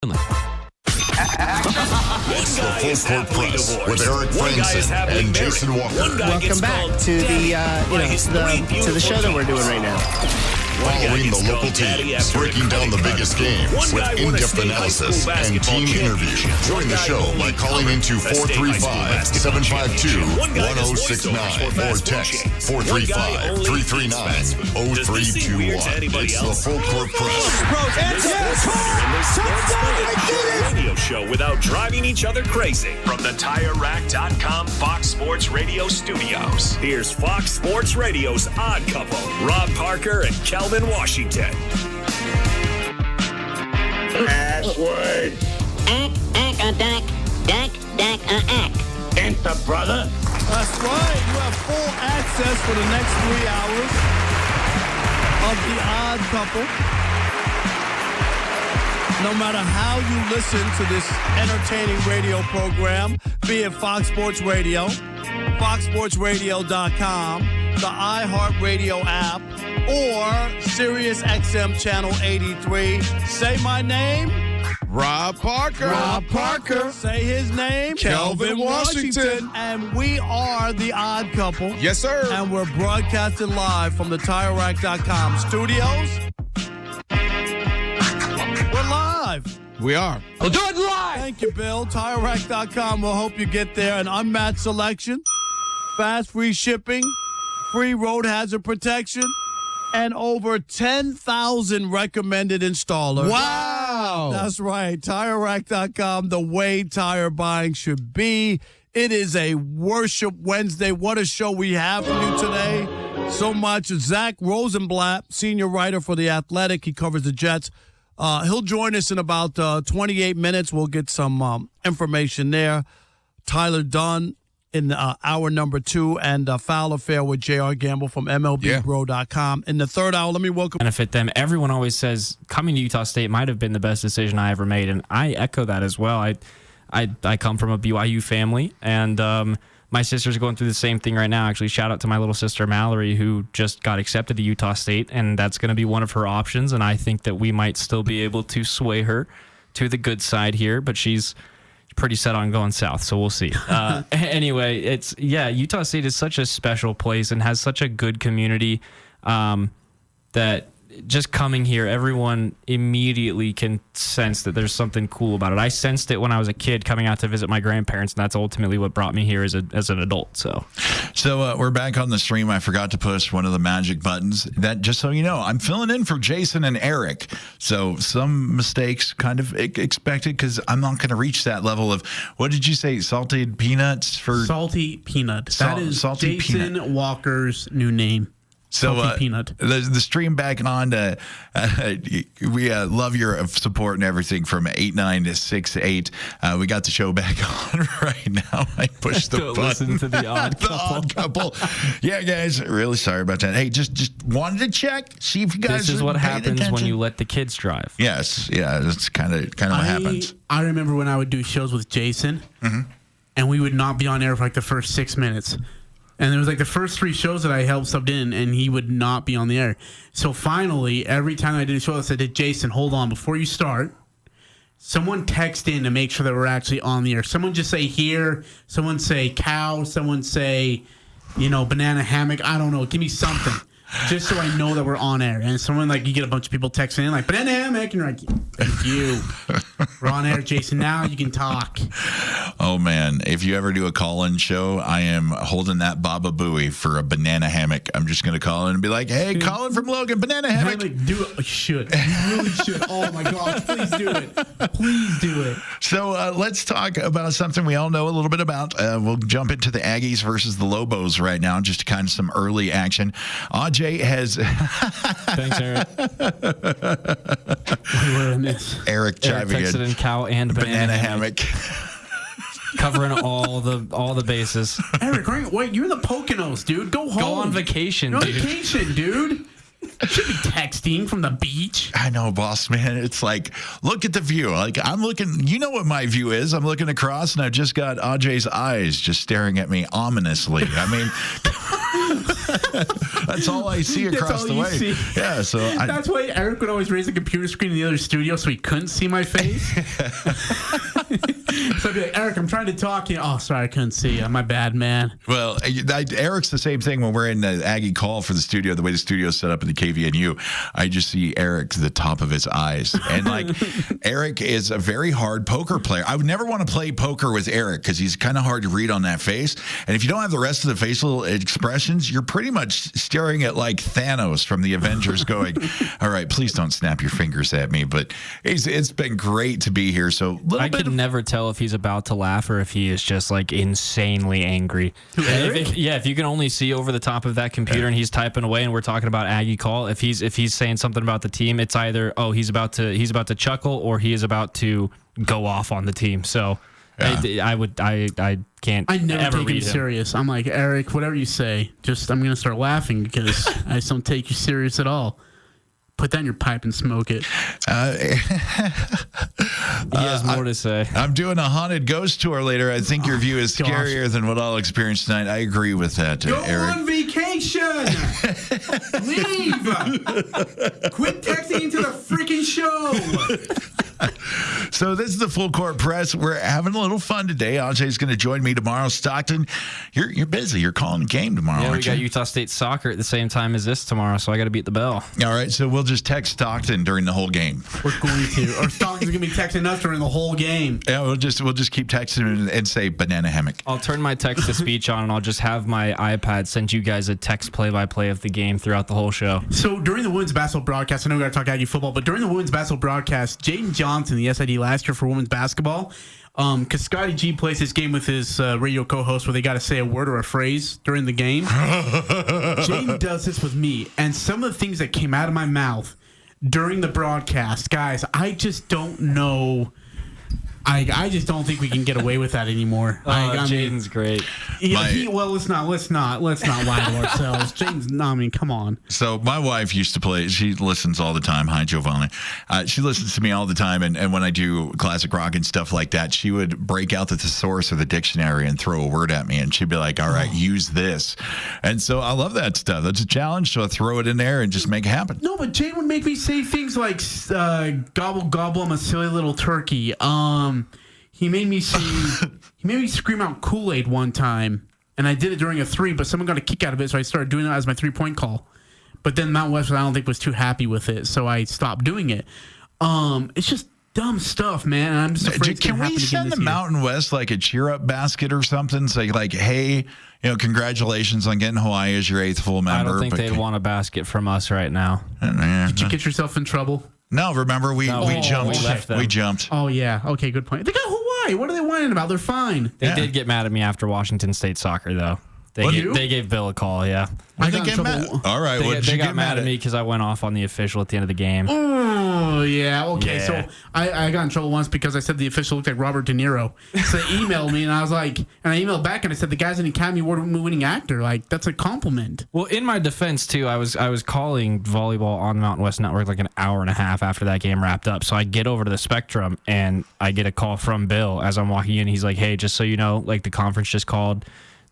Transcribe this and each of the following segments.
It's the Full Court Press with Eric Frandsen and Jason Walker. Welcome back to the to the show that we're doing right now. Following the local teams, breaking down the biggest games with in-depth analysis and team interviews. Join the show by calling into 435-752-1069 or text 435-339-0321. It's the Full Court Press. Radio show without driving each other crazy. From the TireRack.com Fox Sports Radio studios, here's Fox Sports Radio's Odd Couple, Rob Parker and Calvin Washington. Password. Ack. Enter, brother. That's right. You have full access for the next 3 hours of the Odd Couple. No matter how you listen to this entertaining radio program, be it Fox Sports Radio, foxsportsradio.com, the iHeartRadio app, or Sirius XM Channel 83. Say my name. Rob Parker. Rob Parker. Say his name. Calvin Washington. And we are the Odd Couple. Yes, sir. And we're broadcasting live from the TireRack.com studios. We're live. We are. We'll do it live. Thank you, Bill. TireRack.com will help you get there. An unmatched selection, fast free shipping, free road hazard protection, and over 10,000 recommended installers. Wow. That's right. TireRack.com, the way tire buying should be. It is a Worship Wednesday. What a show we have for you today. So much. Zach Rosenblatt, senior writer for The Athletic. He covers the Jets. He'll join us in about 28 minutes. We'll get some information there. Tyler Dunn in hour number 2, and Foul Affair with J.R. Gamble from MLBBro.com. In the third hour, let me welcome. Benefit them. Everyone always says coming to Utah State might have been the best decision I ever made, and I echo that as well. I come from a BYU family, and my sister's going through the same thing right now. Actually, shout out to my little sister Mallory, who just got accepted to Utah State, and that's going to be one of her options. And I think that we might still be able to sway her to the good side here, but she's pretty set on going south, so we'll see. Anyway, Utah State is such a special place and has such a good community that just coming here, everyone immediately can sense that there's something cool about it. I sensed it when I was a kid coming out to visit my grandparents, and that's ultimately what brought me here as an adult. So we're back on the stream. I forgot to push one of the magic buttons. That, just so you know, I'm filling in for Jason and Eric. So some mistakes kind of expected because I'm not going to reach that level of, what did you say, salted peanuts? Salty peanut. That is salty Jason peanut. Walker's new name. So peanut. The stream back on to we love your support and everything from 8-9 to 6-8. We got the show back on right now. I pushed the button. Listen to the Odd Couple. The Odd Couple. Yeah, guys, really sorry about that. Hey, just wanted to check, see if you guys. This is what happens attention. when you let the kids drive. Yes, yeah, that's kind of what happens. I remember when I would do shows with Jason, and we would not be on air for like the first 6 minutes. And it was like the first 3 shows that I helped subbed in, and he would not be on the air. So finally, every time I did a show, I said to Jason, hold on, before you start, someone text in to make sure that we're actually on the air. Someone just say here, someone say cow, someone say, banana hammock. I don't know. Give me something. Just so I know that we're on air. And someone, you get a bunch of people texting in, banana hammock, and you're like, thank you. We're on air, Jason. Now you can talk. Oh, man. If you ever do a call-in show, I am holding that Baba Booey for a banana hammock. I'm just going to call in and be like, hey, calling from Logan, banana hammock. You should. You really should. Oh, my gosh. Please do it. Please do it. So let's talk about something we all know a little bit about. We'll jump into the Aggies versus the Lobos right now, just kind of some early action. Ajay has... Thanks, Eric. Eric chiming in. Texted in cow and banana hammock. Covering all the bases. Eric, wait, you're in the Poconos, dude. Go home. Go on vacation, dude. Vacation, dude. You should be texting from the beach. I know, boss man. It's like, look at the view. I'm looking, you know what my view is. I'm looking across, and I've just got Ajay's eyes just staring at me ominously. I mean... That's all I see across the way. See. Yeah, so that's why Eric would always raise the computer screen in the other studio so he couldn't see my face. So I'd be like, Eric, I'm trying to talk to you. Oh, sorry, I couldn't see you. My bad, man. Well, Eric's the same thing when we're in the Aggie call for the studio, the way the studio's set up in the KVNU. I just see Eric to the top of his eyes. And like, Eric is a very hard poker player. I would never want to play poker with Eric because he's kind of hard to read on that face. And if you don't have the rest of the facial expressions, you're pretty much staring at like Thanos from the Avengers going, all right, please don't snap your fingers at me. But it's been great to be here. So I can never tell if he's about to laugh or if he is just like insanely angry. If you can only see over the top of that computer and he's typing away and we're talking about Aggie call, if he's saying something about the team, it's either he's about to chuckle or he is about to go off on the team. So I can't. I never ever take read him serious. I'm like, Eric, whatever you say, I'm gonna start laughing because I just don't take you serious at all. Put that in your pipe and smoke it. He has more to say. I'm doing a haunted ghost tour later. I think your view is scarier than what I'll experience tonight. I agree with that, Go Eric. on vacation. Leave. Quit texting into the freaking show. So this is the Full Court Press. We're having a little fun today. Ajay's going to join me tomorrow. Stockton, you're busy. You're calling the game tomorrow, Yeah, we aren't got you? Utah State soccer at the same time as this tomorrow, so I got to beat the bell. All right, so we'll just text Stockton during the whole game. We're going to. Or Stockton's going to be texting us during the whole game. Yeah, we'll just keep texting and say banana hammock. I'll turn my text to speech on, and I'll just have my iPad send you guys a text play-by-play of the game throughout the whole show. So during the women's basketball broadcast, I know we got to talk Aggie football, but during the women's basketball broadcast, Jaden Johnson, the SID last year for women's basketball, because Scotty G plays this game with his radio co-host where they got to say a word or a phrase during the game. Jaden does this with me, and some of the things that came out of my mouth during the broadcast, guys, I just don't know. I just don't think we can get away with that anymore. Jaden's great. Let's not lie to ourselves. Jaden's, no, I mean, come on. So my wife used to play. She listens all the time. Hi, Giovanni. She listens to me all the time, and when I do classic rock and stuff like that, she would break out the thesaurus or the dictionary and throw a word at me, and she'd be like, "All right, use this." And so I love that stuff. That's a challenge, so I throw it in there and just make it happen. No, but Jade would make me say things like "gobble gobble, I'm a silly little turkey." He made me scream out Kool-Aid one time, and I did it during a 3, but someone got a kick out of it, so I started doing it as my 3-point call. But then Mount West, I don't think, was too happy with it, so I stopped doing it. It's just dumb stuff, man. And I'm just afraid it's Can gonna we happen send again the this year. Mountain West like a cheer-up basket or something? Say like, hey, congratulations on getting Hawaii as your 8th full member. I don't think they'd want a basket from us right now. Did you get yourself in trouble? No, remember we jumped. We jumped. Oh yeah. Okay, good point. They got Hawaii. What are they whining about? They're fine. They did get mad at me after Washington State soccer, though. They gave Bill a call, yeah. Why they get mad? All right, They got mad at me because I went off on the official at the end of the game. Oh, yeah. Okay, Yeah. so I got in trouble once because I said the official looked like Robert De Niro. So they emailed me, and I was like, and I emailed back, and I said, the guy's an Academy Award-winning actor. Like, that's a compliment. Well, in my defense, too, I was calling volleyball on the Mountain West Network like an hour and a half after that game wrapped up. So I get over to the Spectrum, and I get a call from Bill as I'm walking in. He's like, hey, just so you know, like the conference just called.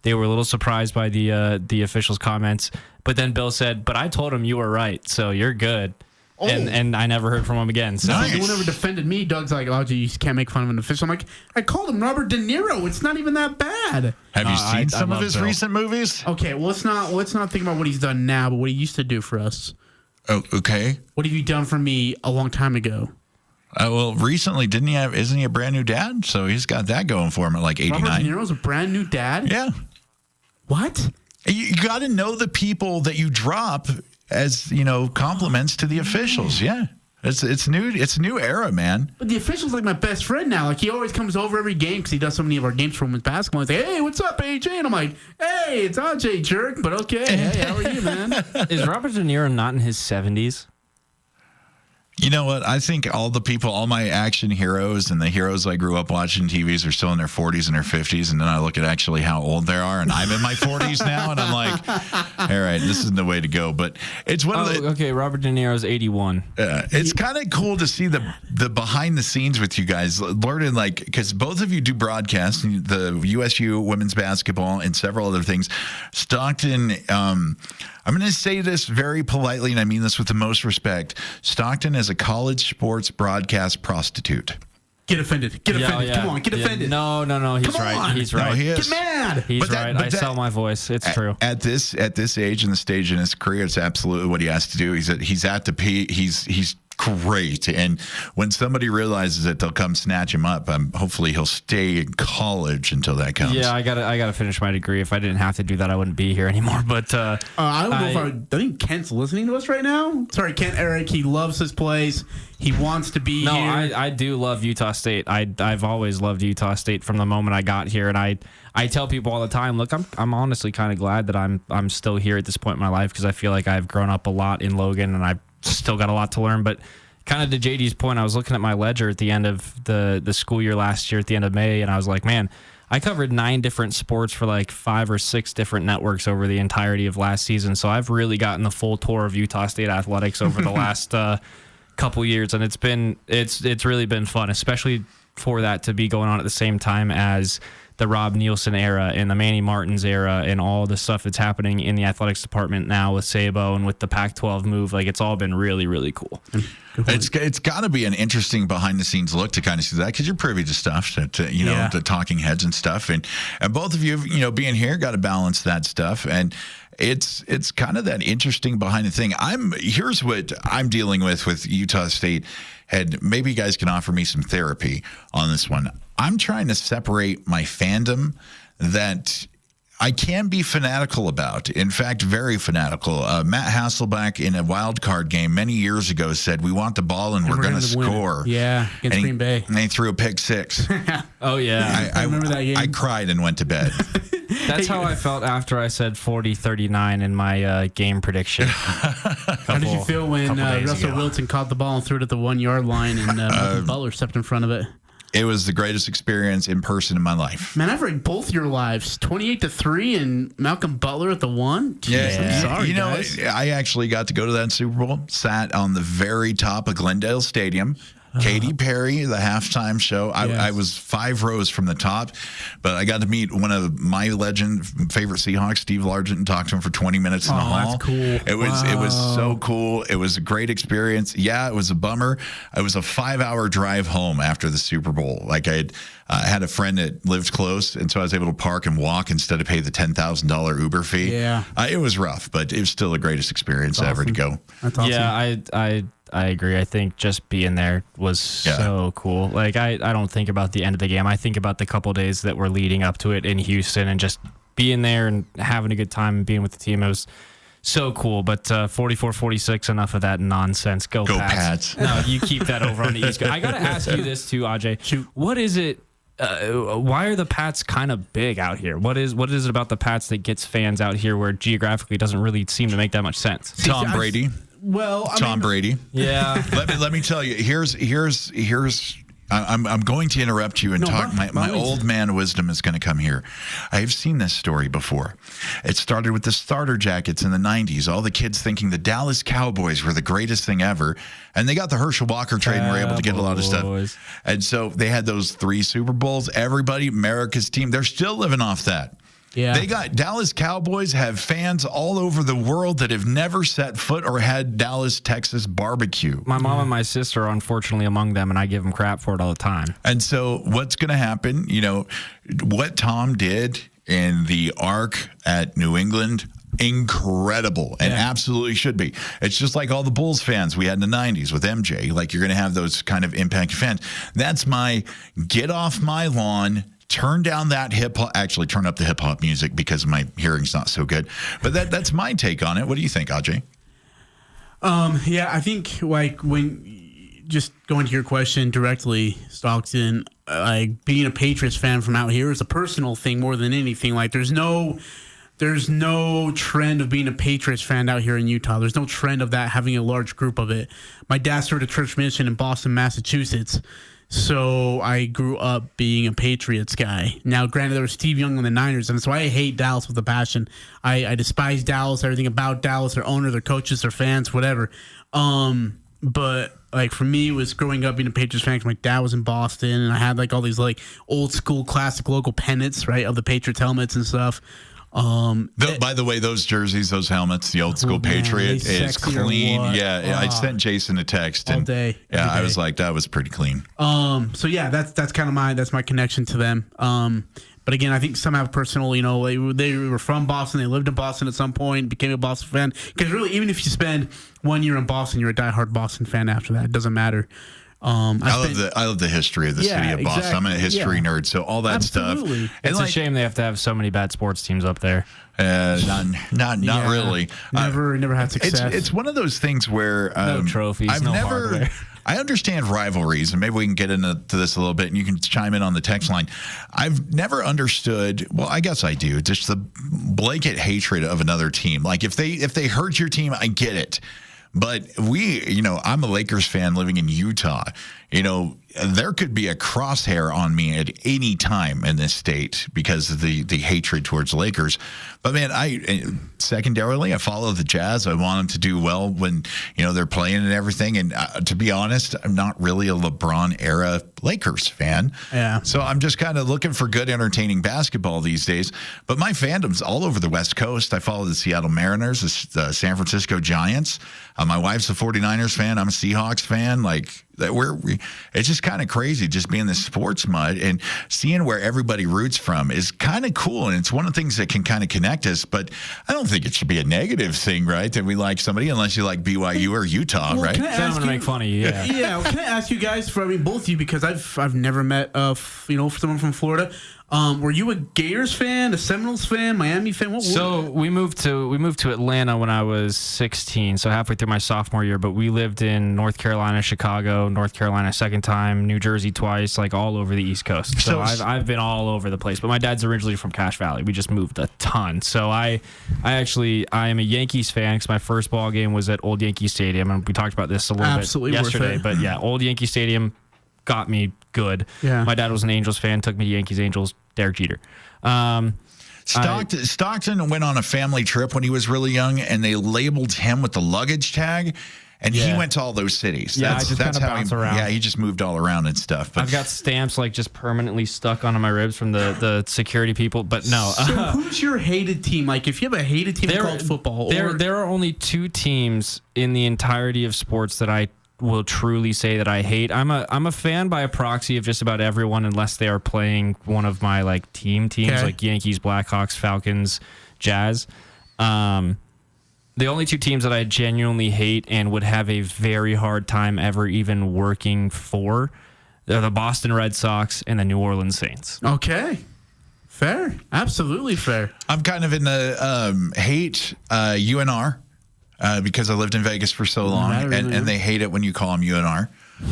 They were a little surprised by the officials' comments. But then Bill said, but I told him you were right, so you're good. Oh. And I never heard from him again. So No one ever defended me. Doug's like, oh, gee, you can't make fun of an official. I'm like, I called him Robert De Niro. It's not even that bad. Have you seen some of love his Bill. recent movies? Okay, well, let's not think about what he's done now, but what he used to do for us. Oh, okay. What have you done for me a long time ago? Well, recently, isn't he a brand new dad? So he's got that going for him at like 89. Robert De Niro's a brand new dad? Yeah. What? You got to know the people that you drop as, compliments to the officials. Yeah. It's new. It's a new era, man. But the official's like my best friend now. Like, he always comes over every game because he does so many of our games for women's basketball. He's like, hey, what's up, AJ? And I'm like, hey, it's Ajay, jerk. But okay, hey, how are you, man? is Robert De Niro not in his 70s? You know what? I think all the people, all my action heroes and the heroes I grew up watching TVs are still in their 40s and their 50s. And then I look at actually how old they are. And I'm in my 40s now. And I'm like, all right, this isn't the way to go. But it's one of the. Okay, Robert De Niro's 81. It's kind of cool to see the behind the scenes with you guys. Learning, like, because both of you do broadcasts, the USU women's basketball and several other things. Stockton, I'm going to say this very politely, and I mean this with the most respect. Stockton is a college sports broadcast prostitute. Get offended. Get offended. Come on, get offended. No. He's Come right. on. He's right. No, he is. Get mad. He's right. I sell my voice. It's true. At this age and the stage in his career, it's absolutely what he has to do. He's at the peak. He's great. And when somebody realizes it, they'll come snatch him up. Hopefully he'll stay in college until that comes. Yeah, I gotta finish my degree. If I didn't have to do that, I wouldn't be here anymore. But I don't know if I think Kent's listening to us right now. Sorry, Kent, Eric. He loves his place. He wants to be here. No, I do love Utah State. I've always loved Utah State from the moment I got here, and I tell people all the time, look, I'm honestly kind of glad that I'm still here at this point in my life, because I feel like I've grown up a lot in Logan, and I've still got a lot to learn. But kind of to JD's point, I was looking at my ledger at the end of the school year last year, at the end of May, and I was like, man, I covered 9 different sports for like 5 or 6 different networks over the entirety of last season. So I've really gotten the full tour of Utah State athletics over the last couple years, and it's really been fun, especially for that to be going on at the same time as the Rob Nielsen era and the Manny Martins era and all the stuff that's happening in the athletics department now with Sabo and with the Pac-12 move. Like, it's all been really, really cool. It's got to be an interesting behind the scenes look to kind of see that, because you're privy to stuff, the talking heads and stuff, and both of you, being here, got to balance that stuff, and it's kind of that interesting behind the thing. Here's what I'm dealing with Utah State, and maybe you guys can offer me some therapy on this one. I'm trying to separate my fandom that I can be fanatical about. In fact, very fanatical. Matt Hasselbeck in a wild card game many years ago said, "We want the ball and we're going to score." Yeah, against Green Bay. And they threw a pick 6. Oh, yeah. I remember that game. I cried and went to bed. That's how I felt after I said 40-39 in my game prediction. How did you feel when Russell Wilson caught the ball and threw it at the 1-yard line and Malcolm Butler stepped in front of it? It was the greatest experience in person in my life. Man, I've read both your lives, 28-3 and Malcolm Butler at the 1. Jeez, Yeah, I'm sorry, guys. I actually got to go to that Super Bowl, sat on the very top of Glendale Stadium. Katy Perry, the halftime show. I was 5 rows from the top, but I got to meet one of my favorite Seahawks, Steve Largent, and talk to him for 20 minutes in the hall. That's cool. It was so cool. It was a great experience. Yeah, it was a bummer. It was a 5-hour drive home after the Super Bowl. Like, I had a friend that lived close, and so I was able to park and walk instead of pay the $10,000 Uber fee. Yeah. It was rough, but it was still the greatest experience ever to go. That's awesome. Yeah, I agree. I think just being there was so cool. Like, I don't think about the end of the game. I think about the couple days that were leading up to it in Houston, and just being there and having a good time and being with the team. It was so cool. But 44-46, enough of that nonsense. Go Pats. No, you keep that over on the East Coast. I got to ask you this too, Ajay. Shoot. What is it? Why are the Pats kind of big out here? What is it about the Pats that gets fans out here where geographically it doesn't really seem to make that much sense? Tom Brady. Tom Brady. Yeah. Let me tell you. Here's. I'm going to interrupt you and talk. My old man wisdom is going to come here. I have seen this story before. It started with the starter jackets in the 90s. All the kids thinking the Dallas Cowboys were the greatest thing ever. And they got the Herschel Walker trade and were able to get a lot of stuff. And so they had those 3 Super Bowls. Everybody, America's team, they're still living off that. Yeah. They got Dallas Cowboys have fans all over the world that have never set foot or had Dallas, Texas barbecue. My mom and my sister are unfortunately among them, and I give them crap for it all the time. And so what's going to happen, what Tom did in the Arc at New England, incredible, and absolutely should be. It's just like all the Bulls fans we had in the 90s with MJ. Like, you're going to have those kind of impact fans. That's my get off my lawn. Turn down that hip-hop. Actually, turn up the hip-hop music because my hearing's not so good. But that's my take on it. What do you think, Ajay? Yeah, I think, like, when just going to your question directly, Stockton, like, being a Patriots fan from out here is a personal thing more than anything. Like, there's no there's no trend of being a Patriots fan out here in Utah. There's no trend of that, having a large group of it. My dad started a church mission in Boston, Massachusetts. So I grew up being a Patriots guy. Now, granted, there was Steve Young on the Niners, and that's why I hate Dallas with a passion. I despise Dallas, everything about Dallas, their owner, their coaches, their fans, whatever. But like for me, it was growing up being a Patriots fan because my dad was in Boston, and I had like all these like old school classic local pennants, right, of the Patriots helmets and stuff. By the way, those jerseys, those helmets, the old school Patriot is clean. Yeah, I sent Jason a text all and day. Yeah, I was like, that was pretty clean. So yeah, that's kind of my connection to them. But again, I think some have personal, they were from Boston, they lived in Boston at some point, became a Boston fan. Because really, even if you spend 1 year in Boston, you're a diehard Boston fan after that. It doesn't matter. I love the history of the city of Boston. I'm a history nerd, so all that stuff. It's a shame they have to have so many bad sports teams up there. Not really. Never had success. It's one of those things where no trophies, hardware. I understand rivalries, and maybe we can get into this a little bit, and you can chime in on the text line. I've never understood. Well, I guess I do. Just the blanket hatred of another team. Like if they hurt your team, I get it. But I'm a Lakers fan living in Utah. There could be a crosshair on me at any time in this state because of the hatred towards Lakers. But man, secondarily, I follow the Jazz. I want them to do well when they're playing and everything. And to be honest, I'm not really a LeBron era Lakers fan. Yeah. So I'm just kind of looking for good, entertaining basketball these days. But my fandom's all over the West Coast. I follow the Seattle Mariners, the San Francisco Giants. My wife's a 49ers fan. I'm a Seahawks fan. It's just kind of crazy just being this sports mud and seeing where everybody roots from is kind of cool. And it's one of the things that can kind of connect us. But I don't think it should be a negative thing, right? That we like somebody unless you like BYU or Utah, right? So I'm going to make fun of you, yeah. Yeah, can I ask you guys, both of you, because I've never met, someone from Florida. Were you a Gators fan, a Seminoles fan, Miami fan? We moved to Atlanta when I was 16, so halfway through my sophomore year. But we lived in North Carolina, Chicago, North Carolina second time, New Jersey twice, like all over the East Coast. So I've been all over the place. But my dad's originally from Cache Valley. We just moved a ton. So I am a Yankees fan because my first ball game was at Old Yankee Stadium, and we talked about this a little bit yesterday. But yeah, Old Yankee Stadium got me good. Yeah. My dad was an Angels fan, took me to Yankees, Angels, Derek Jeter. Stockton went on a family trip when he was really young, and they labeled him with the luggage tag, and he went to all those cities. Yeah, I just kind of bounce around. Yeah, he just moved all around and stuff. But I've got stamps like just permanently stuck onto my ribs from the security people, but no. So who's your hated team? Like if you have a hated team in college football? There are only two teams in the entirety of sports that I will truly say that I hate. I'm a fan by a proxy of just about everyone unless they are playing one of my like teams like Yankees, Blackhawks, Falcons, Jazz. The only two teams that I genuinely hate and would have a very hard time ever even working for are the Boston Red Sox and the New Orleans Saints. Okay. Fair. Absolutely fair. I'm kind of in the hate UNR. Because I lived in Vegas for so long, and they hate it when you call them UNR.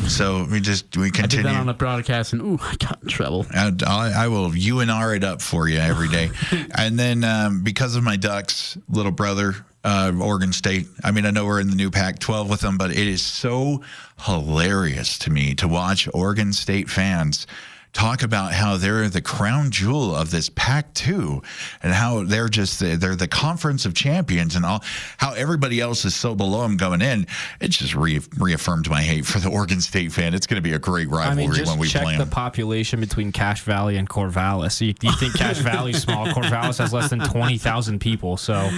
So we continue. I did that on the broadcast, and I got in trouble. I will UNR it up for you every day. And then because of my Ducks, little brother, Oregon State. I mean, I know we're in the new Pac-12 with them, but it is so hilarious to me to watch Oregon State fans talk about how they're the crown jewel of this Pac-2 and how they're the conference of champions and all, how everybody else is so below them going in. It's just reaffirmed my hate for the Oregon State fan. It's going to be a great rivalry when we play them. Check the population between Cache Valley and Corvallis. You think Cache Valley's small. Corvallis has less than 20,000 people. So...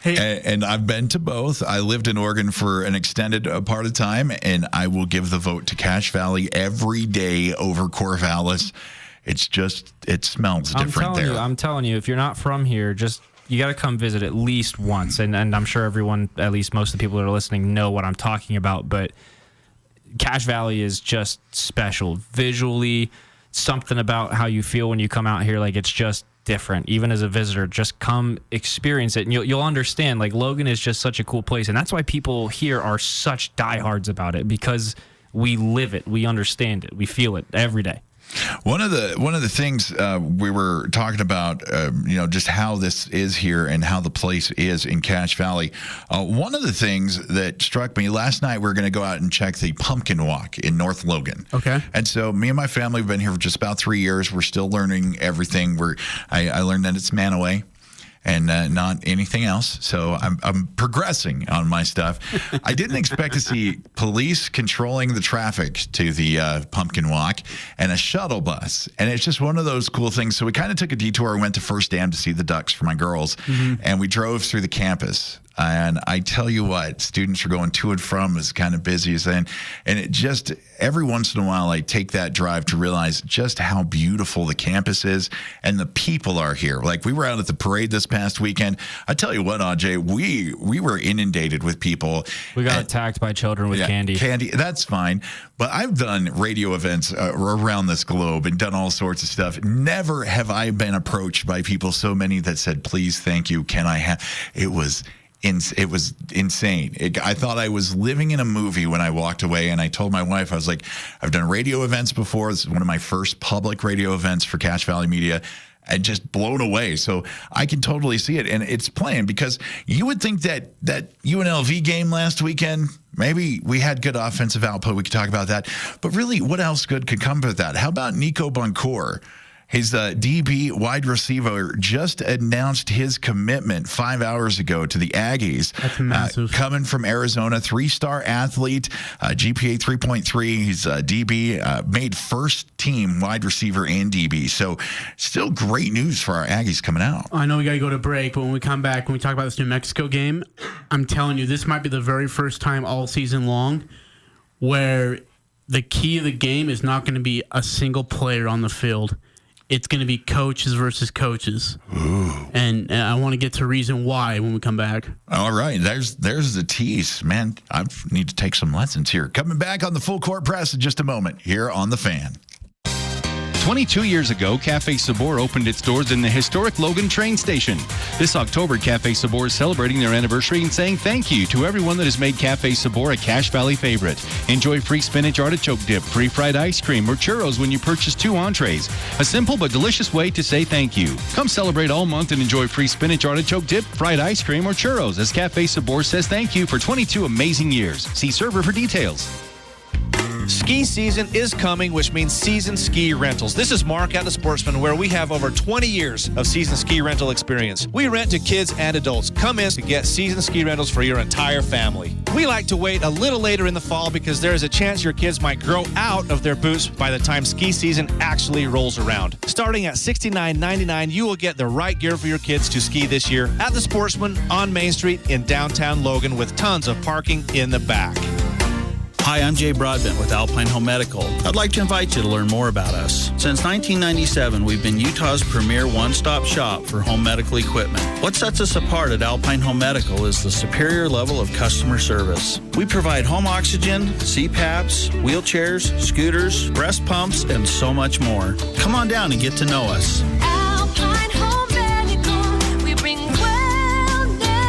And I've been to both. I lived in Oregon for an extended part of time, and I will give the vote to Cache Valley every day over Corvallis. It's just, it smells different there. I'm telling you, if you're not from here, you got to come visit at least once. And I'm sure everyone, at least most of the people that are listening, know what I'm talking about. But Cache Valley is just special. Visually, something about how you feel when you come out here, like it's just different. Even as a visitor, just come experience it and you'll understand. Like Logan is just such a cool place, and that's why people here are such diehards about it, because we live it, we understand it, we feel it every day. One of the things we were talking about, just how this is here and how the place is in Cache Valley. One of the things that struck me last night, we were going to go out and check the Pumpkin Walk in North Logan. Okay. And so me and my family have been here for just about 3 years. We're still learning everything. I learned that it's Manaway and not anything else. So I'm progressing on my stuff. I didn't expect to see police controlling the traffic to the Pumpkin Walk and a shuttle bus. And it's just one of those cool things. So we kind of took a detour and went to First Dam to see the ducks for my girls. And we drove through the campus. And I tell you what, students are going to and from as kind of busy as then. And it just, every once in a while, I take that drive to realize just how beautiful the campus is and the people are here. Like, we were out at the parade this past weekend. I tell you what, Ajay, we were inundated with people. We got attacked by children with candy. Candy, that's fine. But I've done radio events around this globe and done all sorts of stuff. Never have I been approached by people, so many that said, please, thank you, can I have... It was insane. I thought I was living in a movie when I walked away, and I told my wife, I was like, I've done radio events before. This is one of my first public radio events for Cache Valley Media. And just blown away. So I can totally see it. And it's playing because you would think that UNLV game last weekend, maybe we had good offensive output. We could talk about that. But really, what else good could come with that? How about Nico Buncour? His DB wide receiver just announced his commitment 5 hours ago to the Aggies. That's massive. Coming from Arizona, 3-star athlete, GPA 3.3. He's DB, made first team wide receiver and DB. So still great news for our Aggies coming out. I know we got to go to break, but when we come back, when we talk about this New Mexico game, I'm telling you, this might be the very first time all season long where the key of the game is not going to be a single player on the field. It's going to be coaches versus coaches. Ooh. And I want to get to reason why when we come back. All right. There's the tease. Man, I need to take some lessons here. Coming back on the Full Court Press in just a moment here on The Fan. 22 years ago, Cafe Sabor opened its doors in the historic Logan train station. This October, Cafe Sabor is celebrating their anniversary and saying thank you to everyone that has made Cafe Sabor a Cache Valley favorite. Enjoy free spinach artichoke dip, free fried ice cream, or churros when you purchase 2 entrees. A simple but delicious way to say thank you. Come celebrate all month and enjoy free spinach artichoke dip, fried ice cream, or churros as Cafe Sabor says thank you for 22 amazing years. See server for details. Ski season is coming, which means Season Ski Rentals. This is Mark at the Sportsman, where we have over 20 years of season ski rental experience. We rent to kids and adults. Come in to get season ski rentals for your entire family. We like to wait a little later in the fall because there is a chance your kids might grow out of their boots by the time ski season actually rolls around. Starting at $69.99, you will get the right gear for your kids to ski this year at the Sportsman on Main Street in downtown Logan with tons of parking in the back. Hi, I'm Jay Broadbent with Alpine Home Medical. I'd like to invite you to learn more about us. Since 1997, we've been Utah's premier one-stop shop for home medical equipment. What sets us apart at Alpine Home Medical is the superior level of customer service. We provide home oxygen, CPAPs, wheelchairs, scooters, breast pumps, and so much more. Come on down and get to know us. Alpine Home Medical, we bring wellness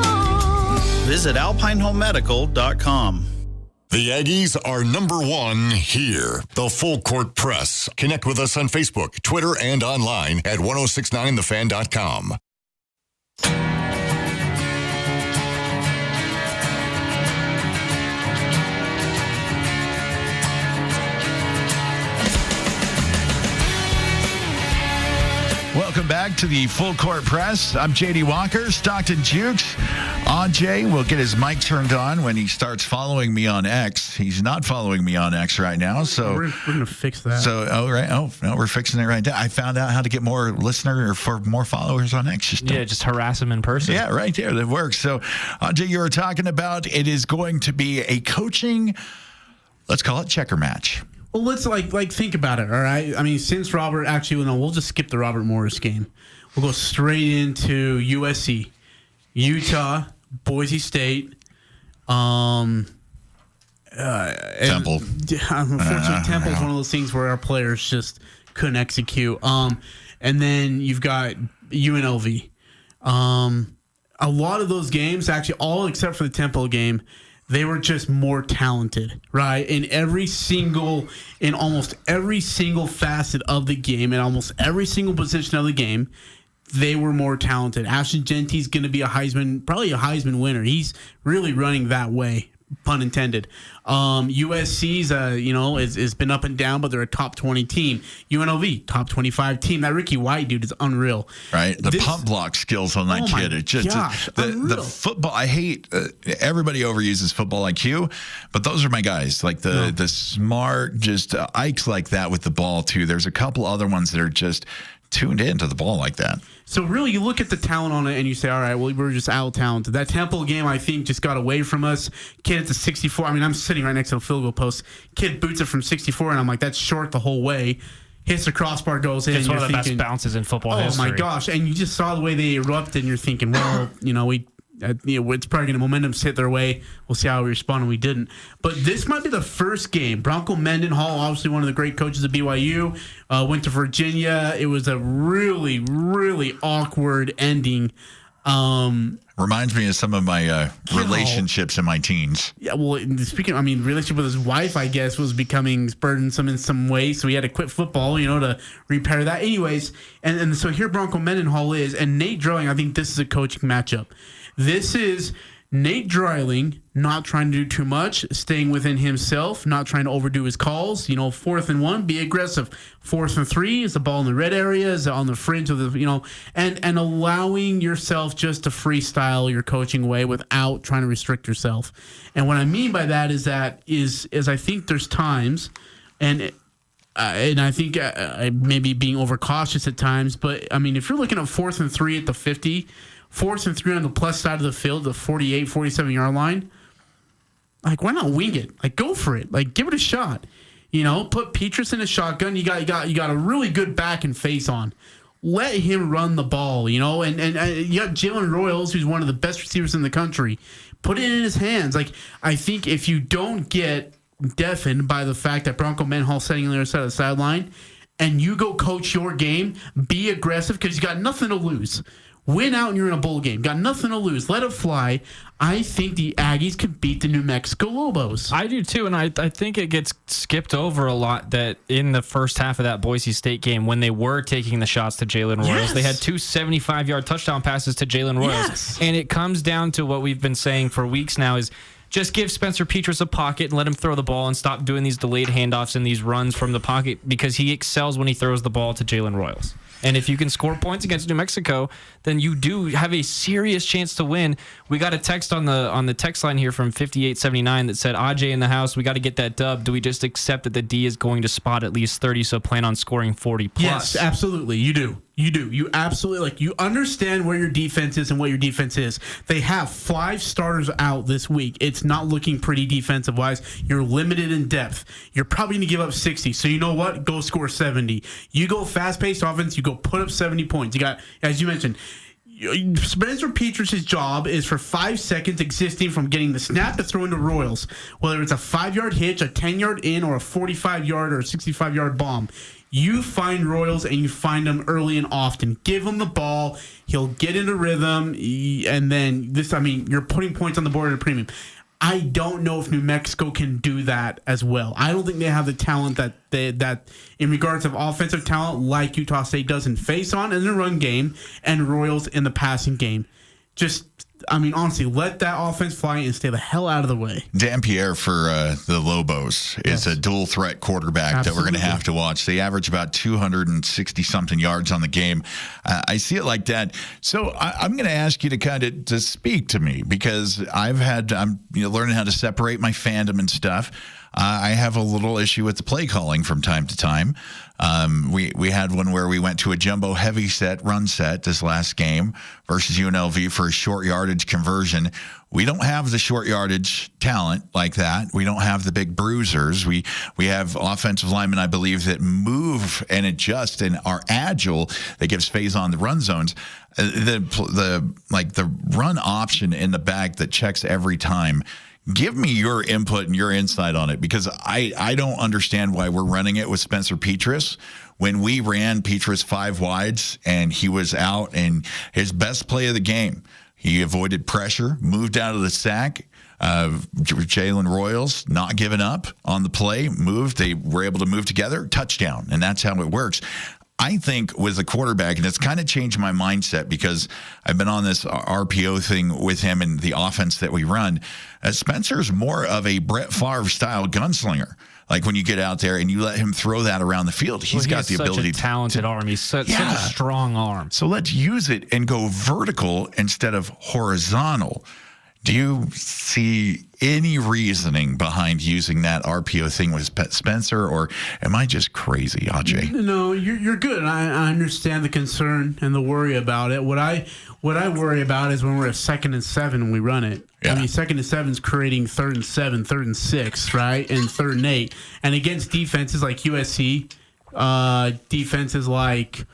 home. Visit alpinehomemedical.com. The Aggies are number one here. The Full Court Press. Connect with us on Facebook, Twitter, and online at 1069thefan.com. Welcome back to the Full Court Press. I'm J.D. Walker, Stockton Jewkes. Ajay will get his mic turned on when he starts following me on X. He's not following me on X right now, so we're going to fix that. So, no, we're fixing it right now. I found out how to get more more followers on X. Just harass him in person. Yeah, right there. That works. So, Ajay, you were talking about it is going to be a coaching, let's call it checker match. Well, let's think about it, all right? I mean, since Robert we'll just skip the Robert Morris game. We'll go straight into USC, Utah, Boise State, Temple. Unfortunately, Temple's one of those things where our players just couldn't execute. And then you've got UNLV. A lot of those games, actually, all except for the Temple game, They were just more talented, right? In almost every single facet of the game, in almost every single position of the game, they were more talented. Ashton Genty's going to be probably a Heisman winner. He's really running that way, pun intended. USC's, has been up and down, but they're a top 20 team. UNLV, top 25 team. That Ricky White dude is unreal. Right? The pump block skills on that kid. It's just the football. I hate everybody overuses football IQ, but those are my guys. Like the smart, just Ikes like that with the ball, too. There's a couple other ones that are just tuned into the ball like that. So really, you look at the talent on it and you say, all right, well, we're just out-talented. That Temple game, I think, just got away from us. Kid at the 64. I mean, I'm sitting right next to the field goal post. Kid boots it from 64, and I'm like, that's short the whole way. Hits the crossbar, goes in. It's one of the best bounces in football history. Oh, my gosh. And you just saw the way they erupted, and you're thinking, well, it's probably going to momentum hit their way. We'll see how we respond, and we didn't. But this might be the first game. Bronco Mendenhall, obviously one of the great coaches at BYU, went to Virginia. It was a really, really awkward ending. Reminds me of some of my relationships in my teens. Yeah, well, relationship with his wife, I guess, was becoming burdensome in some way, so he had to quit football, to repair that. Anyways, and so here Bronco Mendenhall is, and Nate Drilling, I think this is a coaching matchup. This is Nate Dreiling not trying to do too much, staying within himself, not trying to overdo his calls. 4th and 1, be aggressive. 4th and 3 is the ball in the red area, is on the fringe of the, and allowing yourself just to freestyle your coaching way without trying to restrict yourself. And what I mean by that is I think there's times, and I think maybe being overcautious at times, but I mean, if you're looking at 4th and 3 at the 50, 4th and 3 on the plus side of the field, the 48, 47-yard line, like, why not wing it? Like, go for it. Like, give it a shot. Put Petrus in a shotgun. You got a really good back and face on. Let him run the ball, and you got Jalen Royals, who's one of the best receivers in the country. Put it in his hands. Like, I think if you don't get deafened by the fact that Bronco Mendenhall's sitting on the other side of the sideline, and you go coach your game, be aggressive, because you got nothing to lose. Win out and you're in a bowl game. Got nothing to lose. Let it fly. I think the Aggies could beat the New Mexico Lobos. I do too, and I think it gets skipped over a lot that in the first half of that Boise State game, when they were taking the shots to Jalen Royals, they had 2 75-yard touchdown passes to Jalen Royals. Yes. And it comes down to what we've been saying for weeks now is just give Spencer Petrus a pocket and let him throw the ball and stop doing these delayed handoffs and these runs from the pocket, because he excels when he throws the ball to Jalen Royals. And if you can score points against New Mexico, then you do have a serious chance to win. We got a text on the text line here from 5879 that said, Ajay in the house, we got to get that dub. Do we just accept that the D is going to spot at least 30, so plan on scoring 40 plus? Yes, absolutely. You do. You absolutely, you understand where your defense is and what your defense is. They have 5 starters out this week. It's not looking pretty defensive-wise. You're limited in depth. You're probably going to give up 60. So you know what? Go score 70. You go fast-paced offense, you go put up 70 points. You got, as you mentioned, Spencer Petrus' job is for 5 seconds existing from getting the snap to throw into Royals, whether it's a 5-yard hitch, a 10-yard in, or a 45-yard or a 65-yard bomb. You find Royals and you find them early and often. Give him the ball. He'll get into rhythm. And then you're putting points on the board at a premium. I don't know if New Mexico can do that as well. I don't think they have the talent that in regards of offensive talent like Utah State does in face-on in the run game and Royals in the passing game. Honestly, let that offense fly and stay the hell out of the way. Dan Pierre for the Lobos is a dual threat quarterback that we're going to have to watch. They average about 260-something yards on the game. I see it like that. So I'm going to ask you to kind of to speak to me, because I'm learning how to separate my fandom and stuff. I have a little issue with the play calling from time to time. We had one where we went to a jumbo heavy run set this last game versus UNLV for a short yardage conversion. We don't have the short yardage talent like that. We don't have the big bruisers. We have offensive linemen, I believe, that move and adjust and are agile, that gives phase on the run zones. The run option in the back that checks every time. Give me your input and your insight on it, because I don't understand why we're running it with Spencer Petrus when we ran Petrus 5 wides and he was out, and his best play of the game. He avoided pressure, moved out of the sack, Jalen Royals not giving up on the play, moved. They were able to move together, touchdown, and that's how it works. I think with a quarterback, and it's kind of changed my mindset because I've been on this RPO thing with him and the offense that we run. Spencer's more of a Brett Favre style gunslinger. Like when you get out there and you let him throw that around the field, he's got the ability such a talented arm. He's such a strong arm. So let's use it and go vertical instead of horizontal. Do you see any reasoning behind using that RPO thing with Spencer, or am I just crazy, Ajay? No, you're good. I understand the concern and the worry about it. What I worry about is when we're at 2nd and 7 and we run it. Yeah. I mean, 2nd and 7 is creating 3rd and 7, 3rd and 6, right? And 3rd and 8. And against defenses like USC, defenses like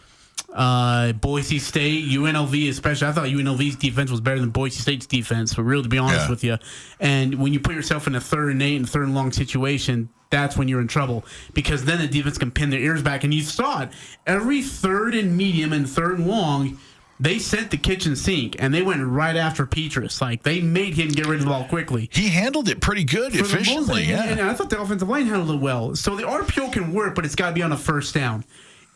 Boise State, UNLV especially. I thought UNLV's defense was better than Boise State's defense, for real, to be honest with you. And when you put yourself in a 3rd and 8 and 3rd and long situation, that's when you're in trouble, because then the defense can pin their ears back. And you saw it. Every 3rd and medium and 3rd and long, they sent the kitchen sink, and they went right after Petrus. Like, they made him get rid of the ball quickly. He handled it pretty good, efficiently. And I thought the offensive line handled it well. So the RPO can work, but it's got to be on a 1st down.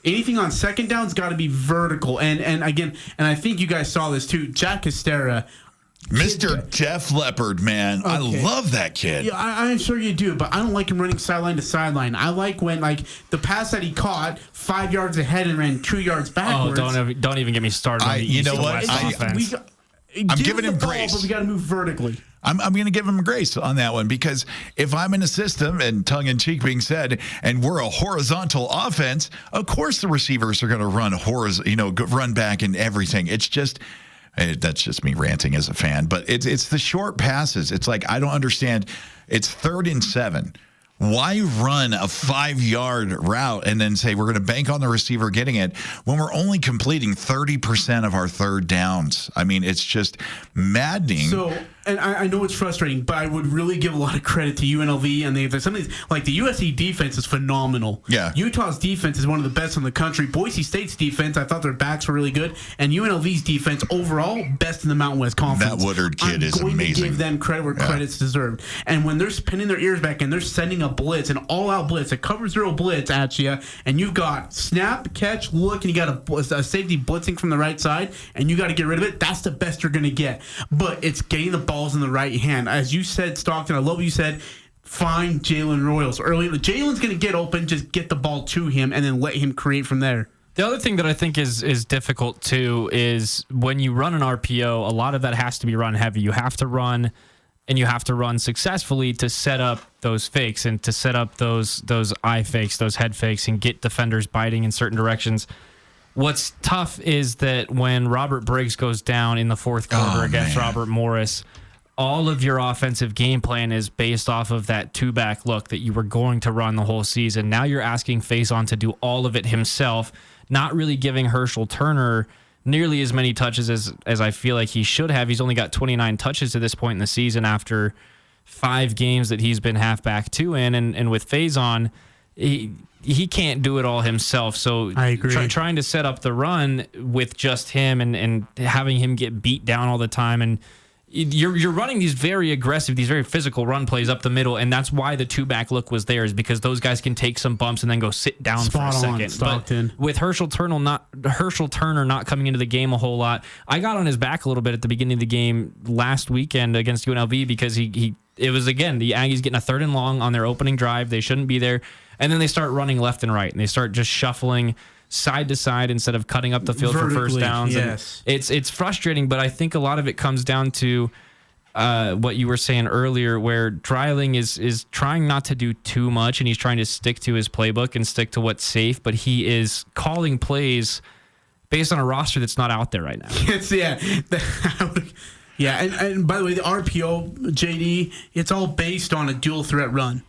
Anything on 2nd down's got to be vertical. And again, and I think you guys saw this too, Jack Castera. Mr. Def Leppard, man. Okay. I love that kid. Yeah, I'm sure you do, but I don't like him running sideline to sideline. I like when, like, the pass that he caught 5 yards ahead and ran 2 yards backwards. Oh, don't even get me started on the you know what? offense. I'm giving him grace. But we got to move vertically. I'm going to give him grace on that one, because if I'm in a system, and tongue-in-cheek being said, and we're a horizontal offense, of course the receivers are going to run back and everything. It's just that's just me ranting as a fan, but it's the short passes. It's like, I don't understand. It's 3rd and 7. Why run a 5-yard route and then say we're going to bank on the receiver getting it when we're only completing 30% of our 3rd downs? I mean, it's just maddening. So, and I know it's frustrating, but I would really give a lot of credit to UNLV. And there's some of these, like the USC defense is phenomenal. Yeah. Utah's defense is one of the best in the country. Boise State's defense, I thought their backs were really good. And UNLV's defense overall, best in the Mountain West Conference. That Woodard kid is amazing. I'm going to give them credit where credit's deserved. And when they're pinning their ears back and they're sending a blitz, an all-out blitz, a cover 0 blitz at you, and you've got snap, catch, look, and you got a safety blitzing from the right side, and you got to get rid of it, that's the best you're going to get. But it's getting the balls in the right hand. As you said, Stockton, I love what you said. Find Jalen Royals early. Jalen's going to get open, just get the ball to him, and then let him create from there. The other thing that I think is difficult, too, is when you run an RPO, a lot of that has to be run heavy. You have to run, and you have to run successfully to set up those fakes and to set up those eye fakes, those head fakes, and get defenders biting in certain directions. What's tough is that when Robert Briggs goes down in the 4th quarter against Robert Morris, all of your offensive game plan is based off of that 2-back look that you were going to run the whole season. Now you're asking Faison to do all of it himself, not really giving Herschel Turner nearly as many touches as I feel like he should have. He's only got 29 touches to this point in the season after 5 games that he's been halfback 2 in. And with Faison, he can't do it all himself. So I agree. Trying to set up the run with just him and having him get beat down all the time, and you're running these very aggressive, these very physical run plays up the middle, and that's why the 2-back look was there, is because those guys can take some bumps and then go sit down for a second. Stockton. But with Herschel Turner not coming into the game a whole lot, I got on his back a little bit at the beginning of the game last weekend against UNLV because it was, again, the Aggies getting a 3rd and long on their opening drive. They shouldn't be there. And then they start running left and right, and they start just shuffling side to side instead of cutting up the field for first downs. Yes. And it's frustrating, but I think a lot of it comes down to what you were saying earlier, where Dreiling is trying not to do too much, and he's trying to stick to his playbook and stick to what's safe, but he is calling plays based on a roster that's not out there right now. Yeah, and by the way, the RPO, JD, it's all based on a dual threat run.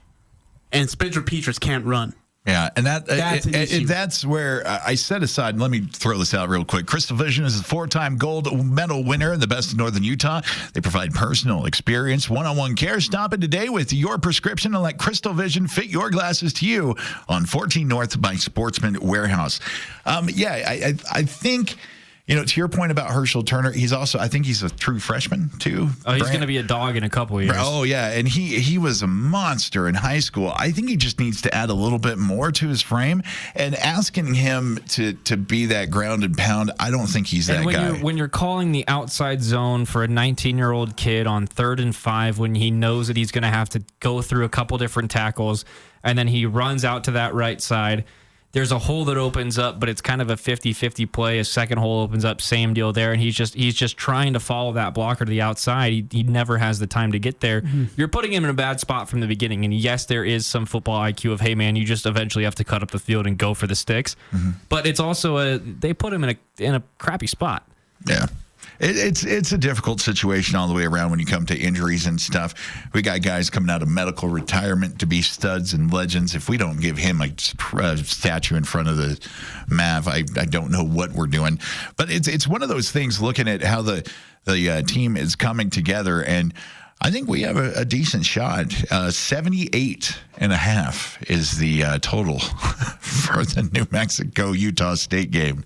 And Spencer Petras can't run. Yeah, and that's where I set aside, and let me throw this out real quick. Crystal Vision is a 4-time gold medal winner, the best in Northern Utah. They provide personal experience, one-on-one care. Stop in today with your prescription and let Crystal Vision fit your glasses to you on 14 North by Sportsman Warehouse. I think to your point about Herschel Turner, I think he's a true freshman too. Oh, he's going to be a dog in a couple of years. Oh, yeah. And he was a monster in high school. I think he just needs to add a little bit more to his frame. And asking him to be that ground and pound, I don't think he's that guy. When you're calling the outside zone for a 19-year-old kid on 3rd and 5, when he knows that he's going to have to go through a couple different tackles, and then he runs out to that right side, there's a hole that opens up, but it's kind of a 50-50 play. A second hole opens up, same deal there, and he's just trying to follow that blocker to the outside. He never has the time to get there. Mm-hmm. You're putting him in a bad spot from the beginning, and yes, there is some football IQ of, hey, man, you just eventually have to cut up the field and go for the sticks. Mm-hmm. But it's also they put him in a crappy spot. Yeah. It's a difficult situation all the way around when you come to injuries and stuff. We got guys coming out of medical retirement to be studs and legends. If we don't give him a statue in front of the Mav, I don't know what we're doing. But it's one of those things, looking at how the team is coming together, and I think we have a decent shot. 78.5 is the total for the New Mexico-Utah State game.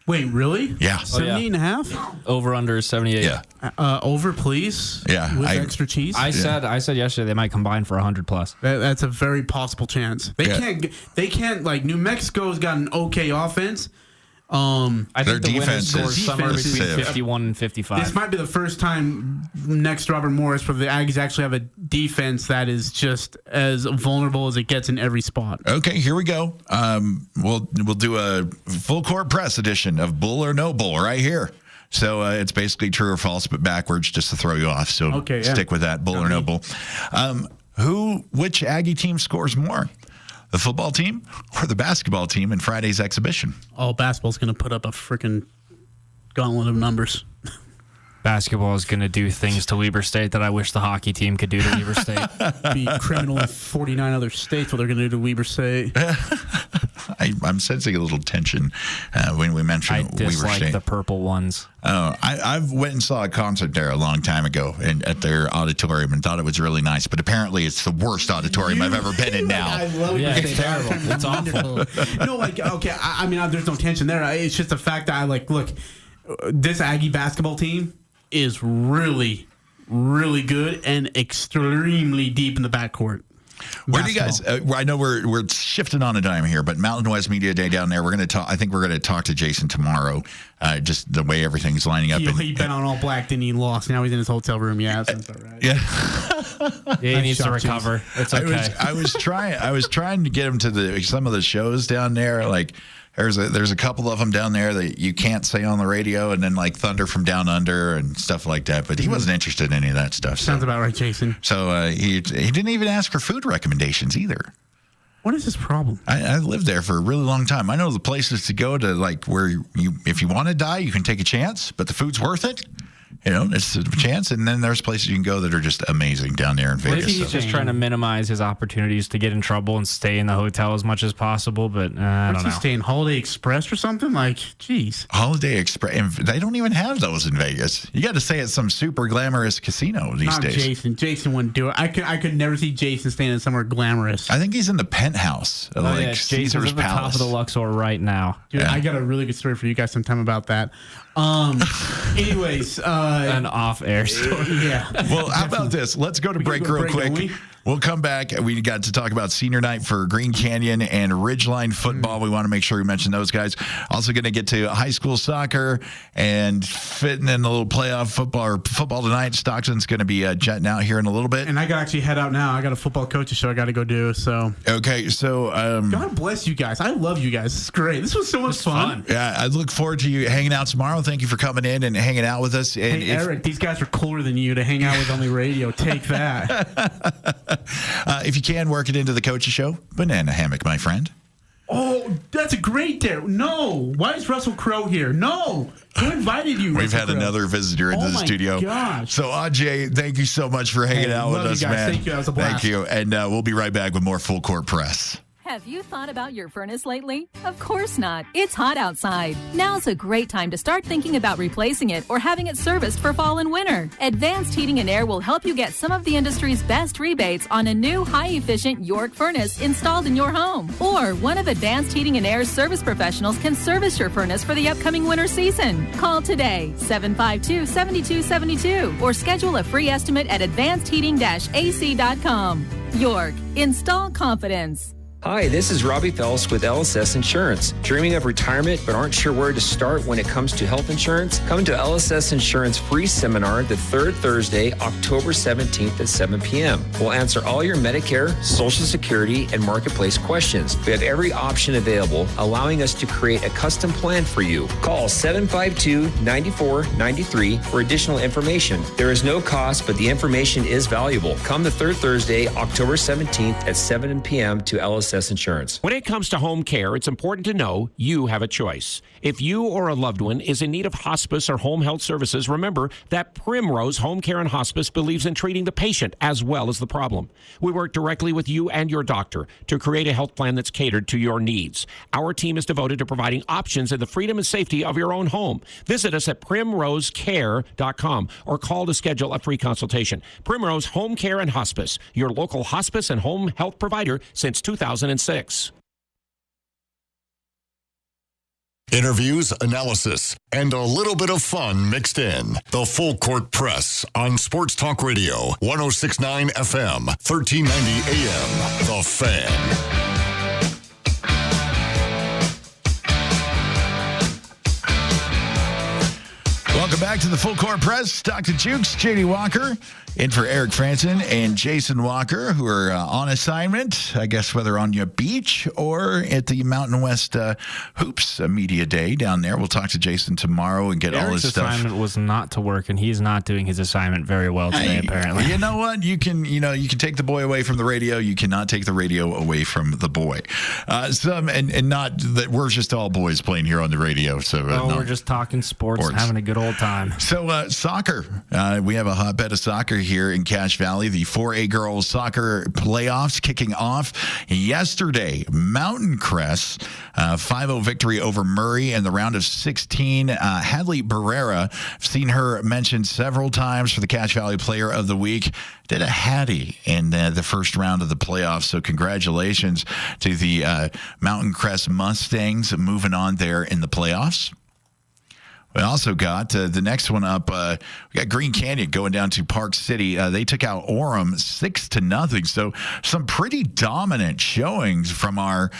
Wait, really? Yeah. 78.5? Over under 78. Yeah. Over, please. Yeah. With extra cheese. I said yesterday they might combine for 100 plus. That's a very possible chance. They can't. Like, New Mexico's got an okay offense. I think their the defense scores somewhere between 51 and 55. This might be the first time next to Robert Morris where the Aggies actually have a defense that is just as vulnerable as it gets in every spot. Okay, here we go. We'll do a full court press edition of Bull or No Bull right here. So it's basically true or false, but backwards just to throw you off. So stick with that, Bull or No Bull. Which Aggie team scores more? The football team or the basketball team in Friday's exhibition? Oh, basketball's going to put up a freaking gauntlet of numbers. Basketball is going to do things to Weber State that I wish the hockey team could do to Weber State. Be criminal in 49 other states what they're going to do to Weber State. I'm sensing a little tension when we mentioned Weber State. I dislike the purple ones. Oh, I've went and saw a concert there a long time ago at their auditorium and thought it was really nice, but apparently it's the worst auditorium I've ever been in now. I love it. Yeah, it's terrible. It's awful. No, okay, I mean, there's no tension there. It's just the fact that look, this Aggie basketball team is really, really good and extremely deep in the backcourt. Where do you guys? I know we're shifting on a dime here, but Mountain West Media Day down there. We're going to talk. I think we're going to talk to Jason tomorrow. Just the way everything's lining up. He bet on all black, then he lost. Now he's in his hotel room. Yeah, that's all right. Yeah, he needs to recover. It's okay. I was trying to get him to some of the shows down there. Like there's a couple of them down there that you can't say on the radio, and then like Thunder from Down Under and stuff like that. But he wasn't interested in any of that stuff. Sounds about right, Jason. So he didn't even ask for food recommendations either. What is his problem? I lived there for a really long time. I know the places to go to, like, where if you want to die, you can take a chance, but the food's worth it. It's a chance. And then there's places you can go that are just amazing down there in Vegas. Maybe he's just trying to minimize his opportunities to get in trouble and stay in the hotel as much as possible, but I don't know. He stay in Holiday Express or something? Like, geez. Holiday Express. And they don't even have those in Vegas. You got to stay at some super glamorous casino these days. Jason. Jason wouldn't do it. I could never see Jason staying in somewhere glamorous. I think he's in the penthouse of Caesar's at the Palace. Top of the Luxor right now. Dude, I got a really good story for you guys sometime about that. Anyways, an off-air story. Yeah. Well, how about this? Let's go to break real quick. We'll come back. We got to talk about senior night for Green Canyon and Ridgeline football. We want to make sure we mention those guys. Also going to get to high school soccer and fitting in a little playoff football tonight. Stockton's going to be jetting out here in a little bit. And I got to actually head out now. I got a football coaching show I got to go do. So okay, so God bless you guys. I love you guys. This is great. This was so much fun. Yeah, I look forward to you hanging out tomorrow. Thank you for coming in and hanging out with us. And hey, Eric, these guys are cooler than you to hang out with on the radio. Take that. If you can, work it into the coach's show. Banana hammock, my friend. Oh, that's a great dare. No. Why is Russell Crowe here? No. Who invited you? We've had another visitor into the studio. Oh, my gosh. So, Ajay, thank you so much for hanging out with us, man. Thank you. That was a blast. Thank you. And we'll be right back with more Full Court Press. Have you thought about your furnace lately? Of course not. It's hot outside. Now's a great time to start thinking about replacing it or having it serviced for fall and winter. Advanced Heating and Air will help you get some of the industry's best rebates on a new high-efficient York furnace installed in your home. Or one of Advanced Heating and Air's service professionals can service your furnace for the upcoming winter season. Call today, 752-7272, or schedule a free estimate at advancedheating-ac.com. York. Install confidence. Hi, this is Robbie Phelps with LSS Insurance. Dreaming of retirement but aren't sure where to start when it comes to health insurance? Come to LSS Insurance free seminar the third Thursday, October 17th at 7 p.m. We'll answer all your Medicare, Social Security, and Marketplace questions. We have every option available, allowing us to create a custom plan for you. Call 752-9493 for additional information. There is no cost, but the information is valuable. Come the third Thursday, October 17th at 7 p.m. to LSS Insurance. When it comes to home care, it's important to know you have a choice. If you or a loved one is in need of hospice or home health services, remember that Primrose Home Care and Hospice believes in treating the patient as well as the problem. We work directly with you and your doctor to create a health plan that's catered to your needs. Our team is devoted to providing options in the freedom and safety of your own home. Visit us at primrosecare.com or call to schedule a free consultation. Primrose Home Care and Hospice, your local hospice and home health provider since 2006. Interviews, analysis, and a little bit of fun mixed in. The Full Court Press on Sports Talk Radio, 106.9 FM, 1390 AM. The Fan. Welcome back to the Full Court Press. Dr. Jewkes, J.D. Walker, in for Eric Frandsen and Jason Walker, who are on assignment, I guess, whether on your beach or at the Mountain West Hoops Media Day down there. We'll talk to Jason tomorrow and get all his stuff. Eric's assignment was not to work, and he's not doing his assignment very well today, apparently. You know what? You can take the boy away from the radio. You cannot take the radio away from the boy. And not that we're just all boys playing here on the radio. So no, we're just talking sports and having a good old time. So soccer. We have a hotbed of soccer here in Cache Valley. The 4A girls soccer playoffs kicking off yesterday. Mountain Crest 5-0 victory over Murray in the round of 16. Hadley Barrera, I've seen her mentioned several times for the Cache Valley Player of the Week. Did a Hattie in the first round of the playoffs. So congratulations to the Mountain Crest Mustangs moving on there in the playoffs. We also got the next one up. We got Green Canyon going down to Park City. They took out Orem 6-0. So some pretty dominant showings from our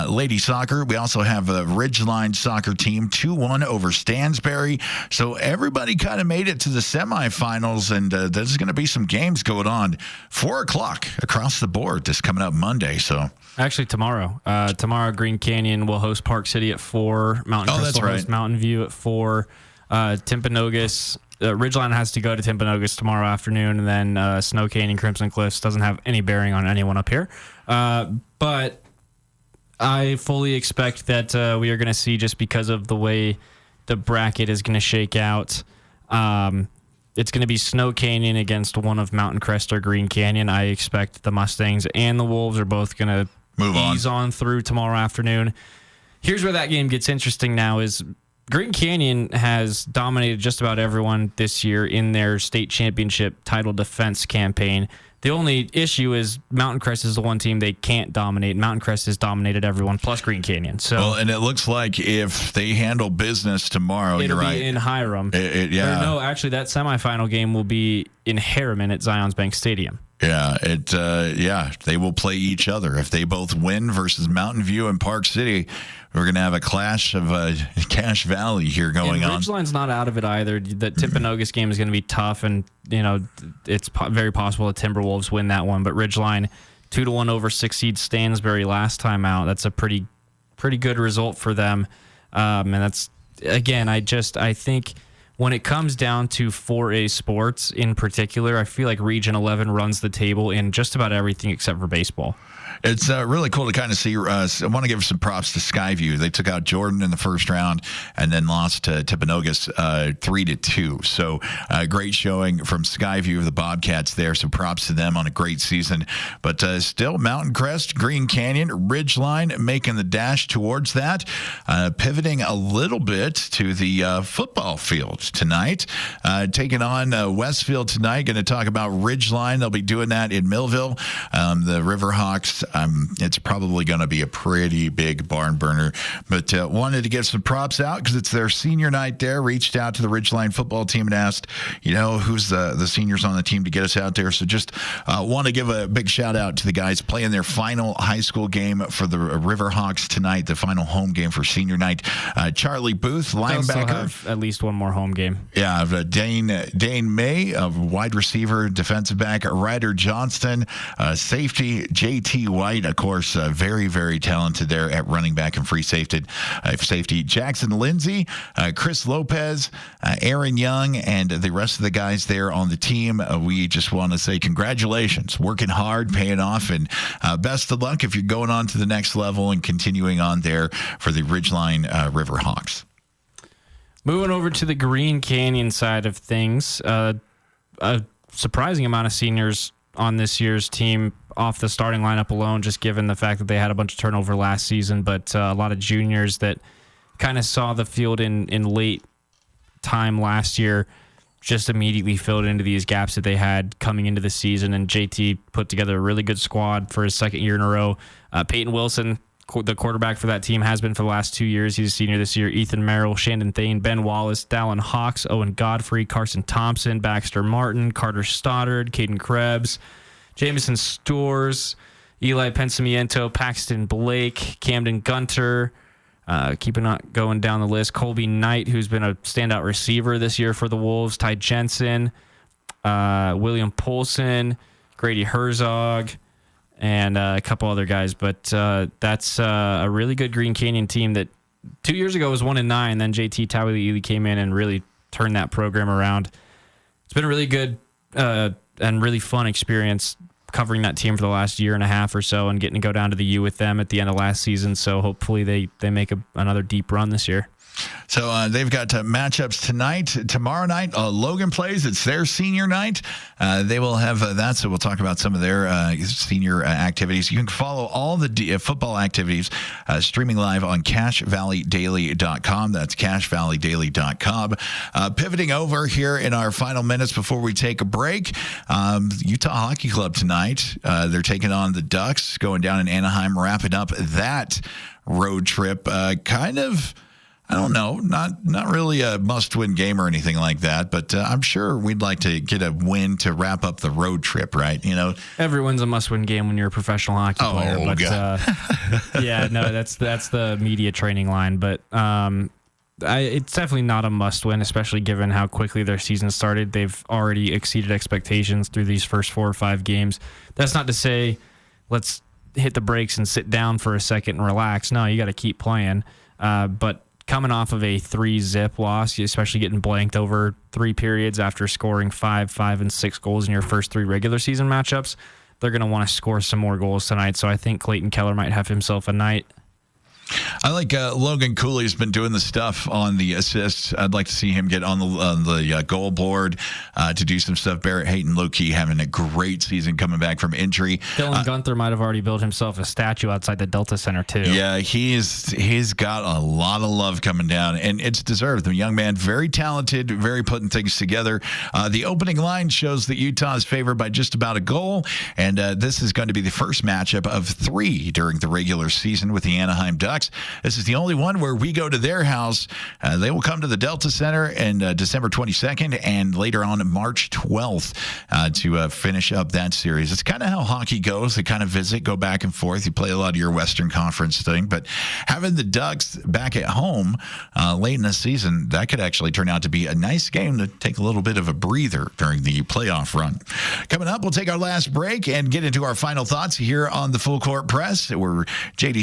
lady soccer. We also have a Ridgeline soccer team 2-1 over Stansbury. So everybody kind of made it to the semifinals, and there's going to be some games going on 4:00 across the board this coming up Monday. So actually tomorrow, Green Canyon will host Park City at 4. Mountain Crest will host Mountain View at 4. Timpanogos, Ridgeline has to go to Timpanogos tomorrow afternoon, and then Snow Canyon, Crimson Cliffs doesn't have any bearing on anyone up here. But I fully expect that we are going to see, just because of the way the bracket is going to shake out, it's going to be Snow Canyon against one of Mountain Crest or Green Canyon. I expect the Mustangs and the Wolves are both going to ease on through tomorrow afternoon. Here's where that game gets interesting now is Green Canyon has dominated just about everyone this year in their state championship title defense campaign. The only issue is Mountain Crest is the one team they can't dominate. Mountain Crest has dominated everyone, plus Green Canyon. So, well, and it looks like if they handle business tomorrow, it'll you're be right. in Hiram. Yeah. No, actually, that semifinal game will be in Harriman at Zions Bank Stadium. Yeah, they will play each other. If they both win versus Mountain View and Park City, we're going to have a clash of Cache Valley here going on. Ridgeline's not out of it either. The Timpanogos game is going to be tough, and it's very possible the Timberwolves win that one. But Ridgeline 2-1 over 6 seed Stansbury last time out. That's a pretty good result for them. And that's, again, I think when it comes down to 4A sports in particular, I feel like Region 11 runs the table in just about everything except for baseball. It's really cool to kind of see. I want to give some props to Skyview. They took out Jordan in the first round and then lost to Timpanogos 3-2. So great showing from Skyview of the Bobcats there. So props to them on a great season. But still, Mountain Crest, Green Canyon, Ridgeline making the dash towards that. Pivoting a little bit to the football field tonight. Taking on Westfield tonight. Going to talk about Ridgeline. They'll be doing that in Millville. The Riverhawks. It's probably going to be a pretty big barn burner, but wanted to give some props out because it's their senior night there. Reached out to the Ridgeline football team and asked, who's the seniors on the team to get us out there. So just want to give a big shout out to the guys playing their final high school game for the Riverhawks tonight, the final home game for senior night. Charlie Booth, linebacker. They'll have at least one more home game. Yeah, Dane May, a wide receiver, defensive back, Ryder Johnston, safety, JT White, of course, very, very talented there at running back and free safety. Jackson Lindsay, Chris Lopez, Aaron Young, and the rest of the guys there on the team. We just want to say congratulations. Working hard, paying off, and best of luck if you're going on to the next level and continuing on there for the Ridgeline Riverhawks. Moving over to the Green Canyon side of things, a surprising amount of seniors on this year's team off the starting lineup alone, just given the fact that they had a bunch of turnover last season, but a lot of juniors that kind of saw the field in late time last year just immediately filled into these gaps that they had coming into the season, and JT put together a really good squad for his second year in a row. Peyton Wilson, the quarterback for that team, has been for the last 2 years. He's a senior this year. Ethan Merrill, Shandon Thane, Ben Wallace, Dallin Hawks, Owen Godfrey, Carson Thompson, Baxter Martin, Carter Stoddard, Caden Krebs, Jameson Stores, Eli Pensamiento, Paxton Blake, Camden Gunter, keeping on going down the list, Colby Knight, who's been a standout receiver this year for the Wolves, Ty Jensen, William Polson, Grady Herzog, and a couple other guys. But that's a really good Green Canyon team that 2 years ago was 1-9. Then JT Tawili came in and really turned that program around. It's been a really good and really fun experience covering that team for the last year and a half or so and getting to go down to the U with them at the end of last season. So hopefully they make another deep run this year. So they've got matchups tonight. Tomorrow night, Logan plays. It's their senior night. They will have that, so we'll talk about some of their senior activities. You can follow all the football activities streaming live on CashValleyDaily.com. That's CashValleyDaily.com. Pivoting over here in our final minutes before we take a break, Utah Hockey Club tonight. They're taking on the Ducks, going down in Anaheim, wrapping up that road trip. Kind of, I don't know, not really a must-win game or anything like that, but I'm sure we'd like to get a win to wrap up the road trip, right? Every win's a must-win game when you're a professional hockey player. But yeah, no, that's the media training line. But it's definitely not a must-win, especially given how quickly their season started. They've already exceeded expectations through these first 4 or 5 games. That's not to say let's hit the brakes and sit down for a second and relax. No, you got to keep playing. But coming off of a 3-0 loss, especially getting blanked over 3 periods after scoring 5, and 6 goals in your first 3 regular season matchups, they're going to want to score some more goals tonight. So I think Clayton Keller might have himself a night. I like Logan Cooley's been doing the stuff on the assists. I'd like to see him get on the goal board to do some stuff. Barrett Hayton, low-key, having a great season coming back from injury. Dylan Gunther might have already built himself a statue outside the Delta Center, too. Yeah, he's got a lot of love coming down, and it's deserved. The young man, very talented, very putting things together. The opening line shows that Utah is favored by just about a goal, and this is going to be the first matchup of 3 during the regular season with the Anaheim Ducks. This is the only one where we go to their house. They will come to the Delta Center in December 22nd and later on March 12th to finish up that series. It's kind of how hockey goes. They kind of visit, go back and forth. You play a lot of your Western Conference thing, but having the Ducks back at home late in the season, that could actually turn out to be a nice game to take a little bit of a breather during the playoff run. Coming up, we'll take our last break and get into our final thoughts here on the Full Court Press. We're JD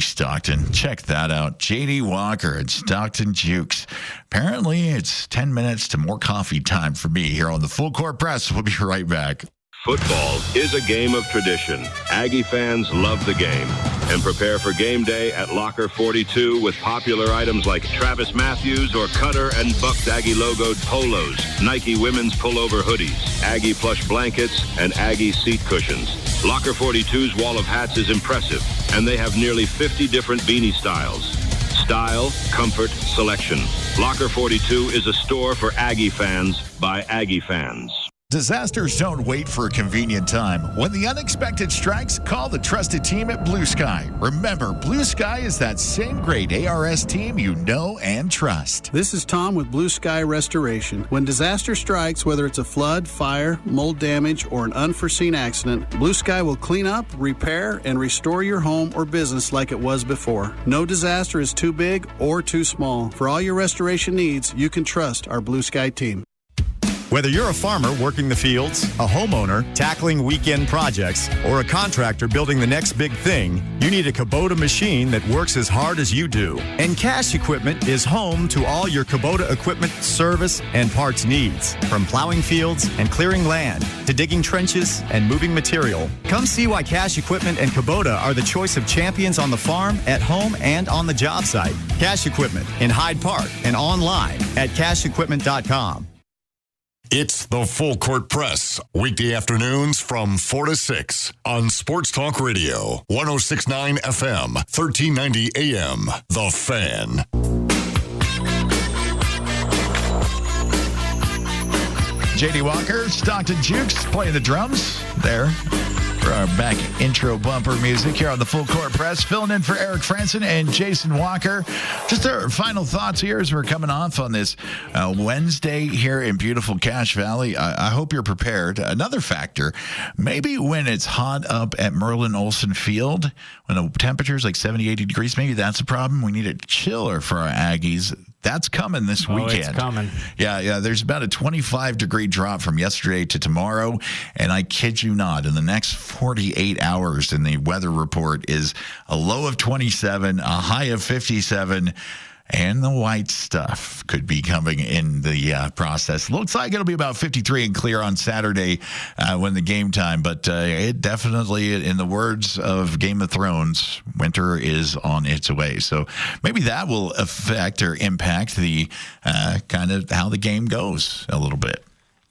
Stockton. Check that out. JD Walker and Stockton Jewkes. Apparently, it's 10 minutes to more coffee time for me here on the Full Court Press. We'll be right back. Football is a game of tradition. Aggie fans love the game and prepare for game day at Locker 42 with popular items like Travis Matthews or Cutter and Buck's Aggie logoed polos, Nike women's pullover hoodies, Aggie plush blankets, and Aggie seat cushions. Locker 42's wall of hats is impressive, and they have nearly 50 different beanie styles. Style, comfort, selection. Locker 42 is a store for Aggie fans by Aggie fans. Disasters don't wait for a convenient time. When the unexpected strikes, call the trusted team at Blue Sky. Remember, Blue Sky is that same great ARS team you know and trust. This is Tom with Blue Sky Restoration. When disaster strikes, whether it's a flood, fire, mold damage, or an unforeseen accident, Blue Sky will clean up, repair, and restore your home or business like it was before. No disaster is too big or too small. For all your restoration needs, you can trust our Blue Sky team. Whether you're a farmer working the fields, a homeowner tackling weekend projects, or a contractor building the next big thing, you need a Kubota machine that works as hard as you do. And Cash Equipment is home to all your Kubota equipment, service, and parts needs. From plowing fields and clearing land to digging trenches and moving material. Come see why Cash Equipment and Kubota are the choice of champions on the farm, at home, and on the job site. Cash Equipment in Hyde Park and online at cashequipment.com. It's the Full Court Press, weekday afternoons from 4 to 6 on Sports Talk Radio, 106.9 FM, 1390 AM, The Fan. J.D. Walker, Stockton, Jewkes playing the drums there. For our back intro bumper music here on the Full Court Press, filling in for Eric Frandsen and Jason Walker. Just our final thoughts here as we're coming off on this Wednesday here in beautiful Cache Valley. I hope you're prepared. Another factor, maybe when it's hot up at Merlin Olsen Field, when the temperature is like 70, 80 degrees, maybe that's a problem. We need it chiller for our Aggies. That's coming this weekend. It's coming. Yeah. There's about a 25-degree drop from yesterday to tomorrow, and I kid you not, in the next 48 hours in the weather report is a low of 27, a high of 57, and the white stuff could be coming in the process. Looks like it'll be about 53 and clear on Saturday when the game time, but it definitely, in the words of Game of Thrones, winter is on its way. So maybe that will affect or impact the kind of how the game goes a little bit.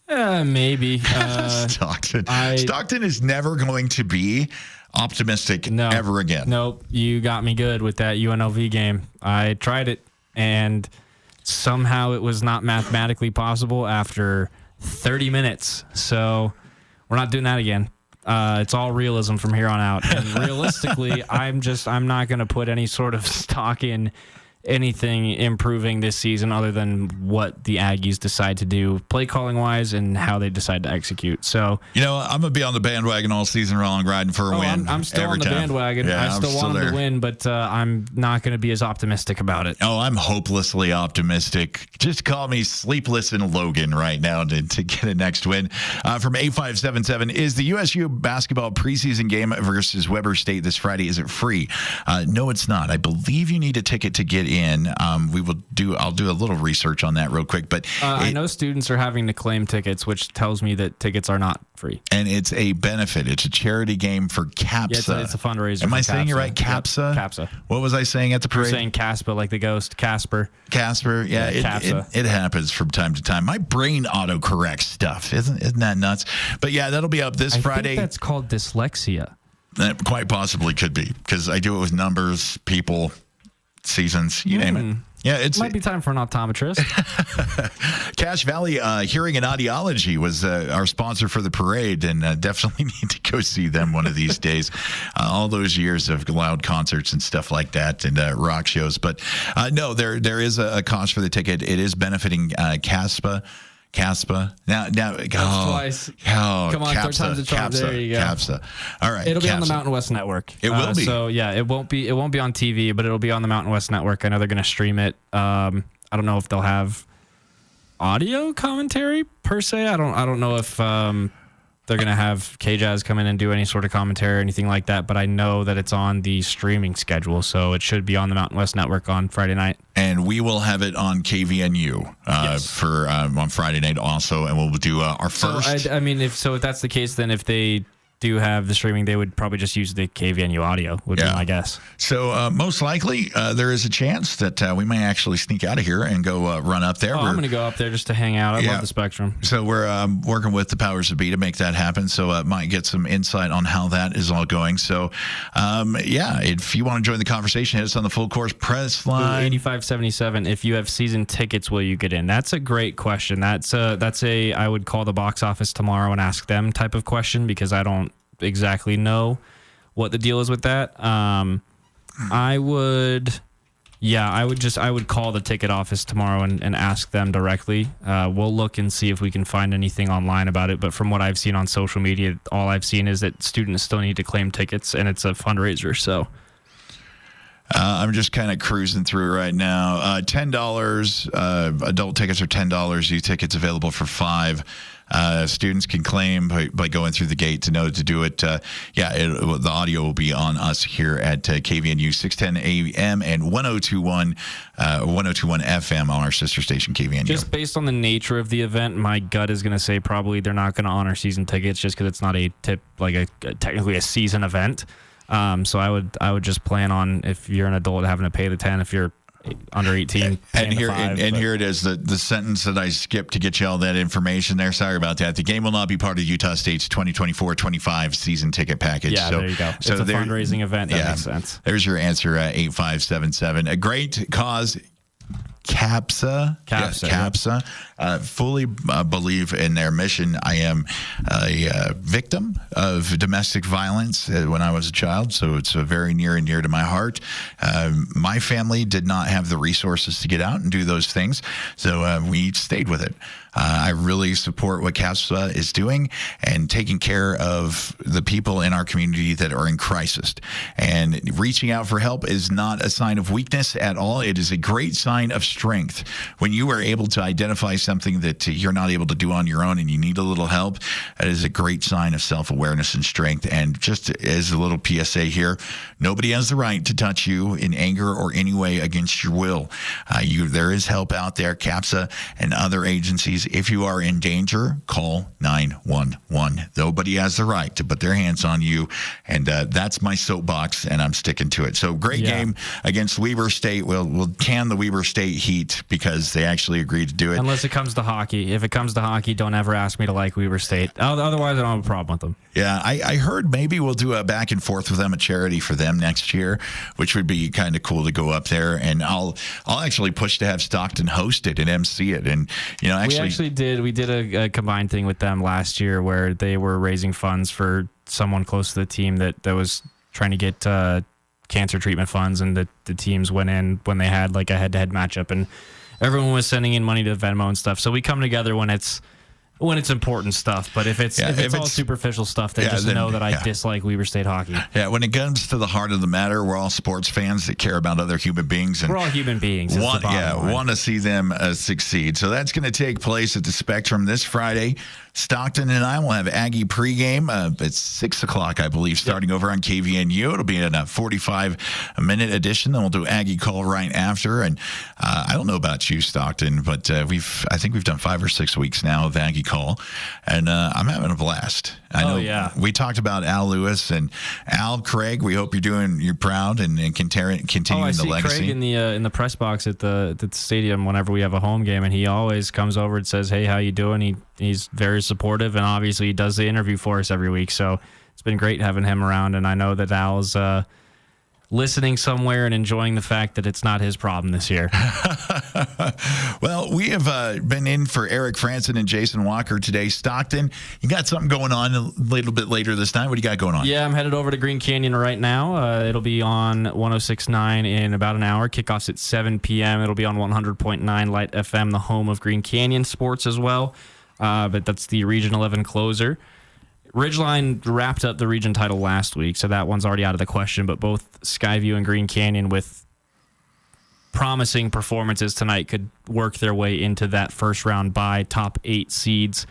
Maybe. Stockton is never going to be optimistic ever again. Nope. You got me good with that UNLV game. I tried it, and somehow it was not mathematically possible after 30 minutes. So we're not doing that again. It's all realism from here on out. And realistically, I'm not going to put any sort of stock in anything improving this season other than what the Aggies decide to do play calling wise and how they decide to execute. So, I'm going to be on the bandwagon all season long, riding for a win. I'm still on the time. bandwagon. Yeah, I still want them to win, but I'm not going to be as optimistic about it. Oh, I'm hopelessly optimistic. Just call me Sleepless in Logan right now to get a next win. From 8577, is the USU basketball preseason game versus Weber State this Friday, is it free? No, it's not. I believe you need a ticket to get in. I'll do a little research on that real quick, but I know students are having to claim tickets, which tells me that tickets are not free. And it's a benefit. It's a charity game for CAPSA. Yeah, it's a fundraiser. Am I saying it right? CAPSA? Yep, CAPSA. What was I saying at the parade? You're saying CASPA, like the ghost. Casper. Yeah, it happens from time to time. My brain autocorrects stuff. Isn't that nuts? But yeah, that'll be up this Friday. I think that's called dyslexia. That quite possibly could be, because I do it with numbers, people, seasons, you name it. Yeah, it might be time for an optometrist. Cache Valley Hearing and Audiology was our sponsor for the parade, and definitely need to go see them one of these days. All those years of loud concerts and stuff like that, and rock shows. But no, there is a cost for the ticket. It is benefiting CASPA. Now, twice. Come on, third time's a charm. There you go. CAPSA. All right. It'll be on the Mountain West Network. It will be. So yeah, it won't be on TV, but it'll be on the Mountain West Network. I know they're going to stream it. I don't know if they'll have audio commentary per se. I don't know if they're going to have K-Jazz come in and do any sort of commentary or anything like that, but I know that it's on the streaming schedule, so it should be on the Mountain West Network on Friday night. And we will have it on KVNU for on Friday night also, and we'll do our first. So, if that's the case, then if they do have the streaming, they would probably just use the KVNU audio, would be my guess. So most likely there is a chance that we may actually sneak out of here and go run up there. I'm going to go up there just to hang out. I love the Spectrum. So we're working with the powers that be to make that happen. So might get some insight on how that is all going. So if you want to join the conversation, hit us on the Full Course Press line. 8577. If you have season tickets, will you get in? That's a great question. That's a I would call the box office tomorrow and ask them type of question, because I don't exactly know what the deal is with that. I would call the ticket office tomorrow and ask them directly. We'll look and see if we can find anything online about it, but from what I've seen on social media, all I've seen is that students still need to claim tickets, and it's a fundraiser. So I'm just kind of cruising through right now. $10 adult tickets are $10. E-tickets available for $5. Students can claim by going through the gate to know to do it. The audio will be on us here at KVNU 610 AM and 1021 FM on our sister station KVNU. Just based on the nature of the event, my gut is going to say probably they're not going to honor season tickets just because it's not technically a season event. So I would just plan on, if you're an adult, having to pay the 10. If you're under 18, and here it is, the sentence that I skipped to get you all that information there. Sorry about that. The game will not be part of Utah State's 2024-25 season ticket package. Yeah, there you go. It's a fundraising event. That makes sense. There's your answer, 8577. A great cause. CAPSA. Fully believe in their mission. I am a victim of domestic violence when I was a child, so it's very near and dear to my heart. My family did not have the resources to get out and do those things, so we stayed with it. I really support what CAPSA is doing and taking care of the people in our community that are in crisis. And reaching out for help is not a sign of weakness at all. It is a great sign of strength. When you are able to identify something that you're not able to do on your own and you need a little help, that is a great sign of self-awareness and strength. And just as a little PSA here, nobody has the right to touch you in anger or any way against your will. There is help out there, CAPSA and other agencies. If you are in danger, call 911. Nobody has the right to put their hands on you, and that's my soapbox, and I'm sticking to it. So great game against Weber State. We'll can the Weber State Heat because they actually agreed to do it. Unless it comes to hockey. If it comes to hockey, don't ever ask me to like Weber State. Otherwise, I don't have a problem with them. Yeah, I heard maybe we'll do a back and forth with them, a charity for them next year, which would be kind of cool to go up there. And I'll actually push to have Stockton host it and MC it. And we did a combined thing with them last year where they were raising funds for someone close to the team that was trying to get cancer treatment funds, and the teams went in when they had like a head-to-head matchup, and everyone was sending in money to Venmo and stuff. So we come together when it's important stuff, but if it's all superficial stuff, then know that I dislike Weber State hockey. Yeah, when it comes to the heart of the matter, we're all sports fans that care about other human beings, and we're all human beings. Want to see them succeed. So that's going to take place at the Spectrum this Friday. Stockton and I will have Aggie pregame at 6 o'clock, I believe, starting over on KVNU. It'll be in a 45-minute edition. Then we'll do Aggie Call right after. And I don't know about you, Stockton, but I think we've done 5 or 6 weeks now of Aggie Call, and I'm having a blast. I know we talked about Al Lewis and Al Craig. We hope you're proud and continuing the legacy. Craig in the press box at the stadium whenever we have a home game, and he always comes over and says, "Hey, how you doing?" He's very supportive, and obviously he does the interview for us every week. So it's been great having him around, and I know that Al's listening somewhere and enjoying the fact that it's not his problem this year. Well, we have been in for Eric Frandsen and Jason Walker today. Stockton, you got something going on a little bit later this night. What do you got going on? Yeah, I'm headed over to Green Canyon right now. It'll be on 106.9 in about an hour. Kickoff's at 7 p.m. It'll be on 100.9 Light FM, the home of Green Canyon sports as well. But that's the Region 11 closer. Ridgeline wrapped up the region title last week, so that one's already out of the question. But both Skyview and Green Canyon, with promising performances tonight, could work their way into that first round bye, top 8 seeds.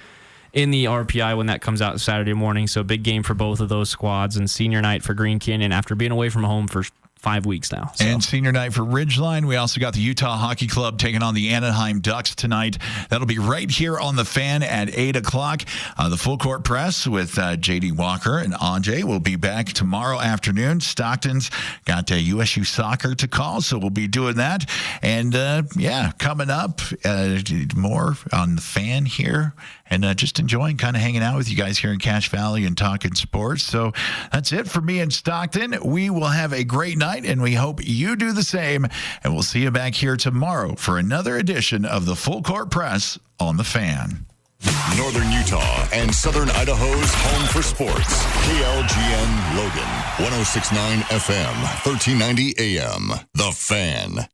in the RPI when that comes out Saturday morning. So big game for both of those squads, and senior night for Green Canyon after being away from home for 5 weeks now. So. And senior night for Ridgeline. We also got the Utah Hockey Club taking on the Anaheim Ducks tonight. That'll be right here on the Fan at 8 o'clock. The full court press with J.D. Walker and Ajay will be back tomorrow afternoon. Stockton's got USU soccer to call, so we'll be doing that. And coming up, more on the Fan here. And just enjoying kind of hanging out with you guys here in Cache Valley and talking sports. So that's it for me in Stockton. We will have a great night, and we hope you do the same. And we'll see you back here tomorrow for another edition of the Full Court Press on the Fan. Northern Utah and Southern Idaho's home for sports. KLGN Logan, 106.9 FM, 1390 AM. The Fan.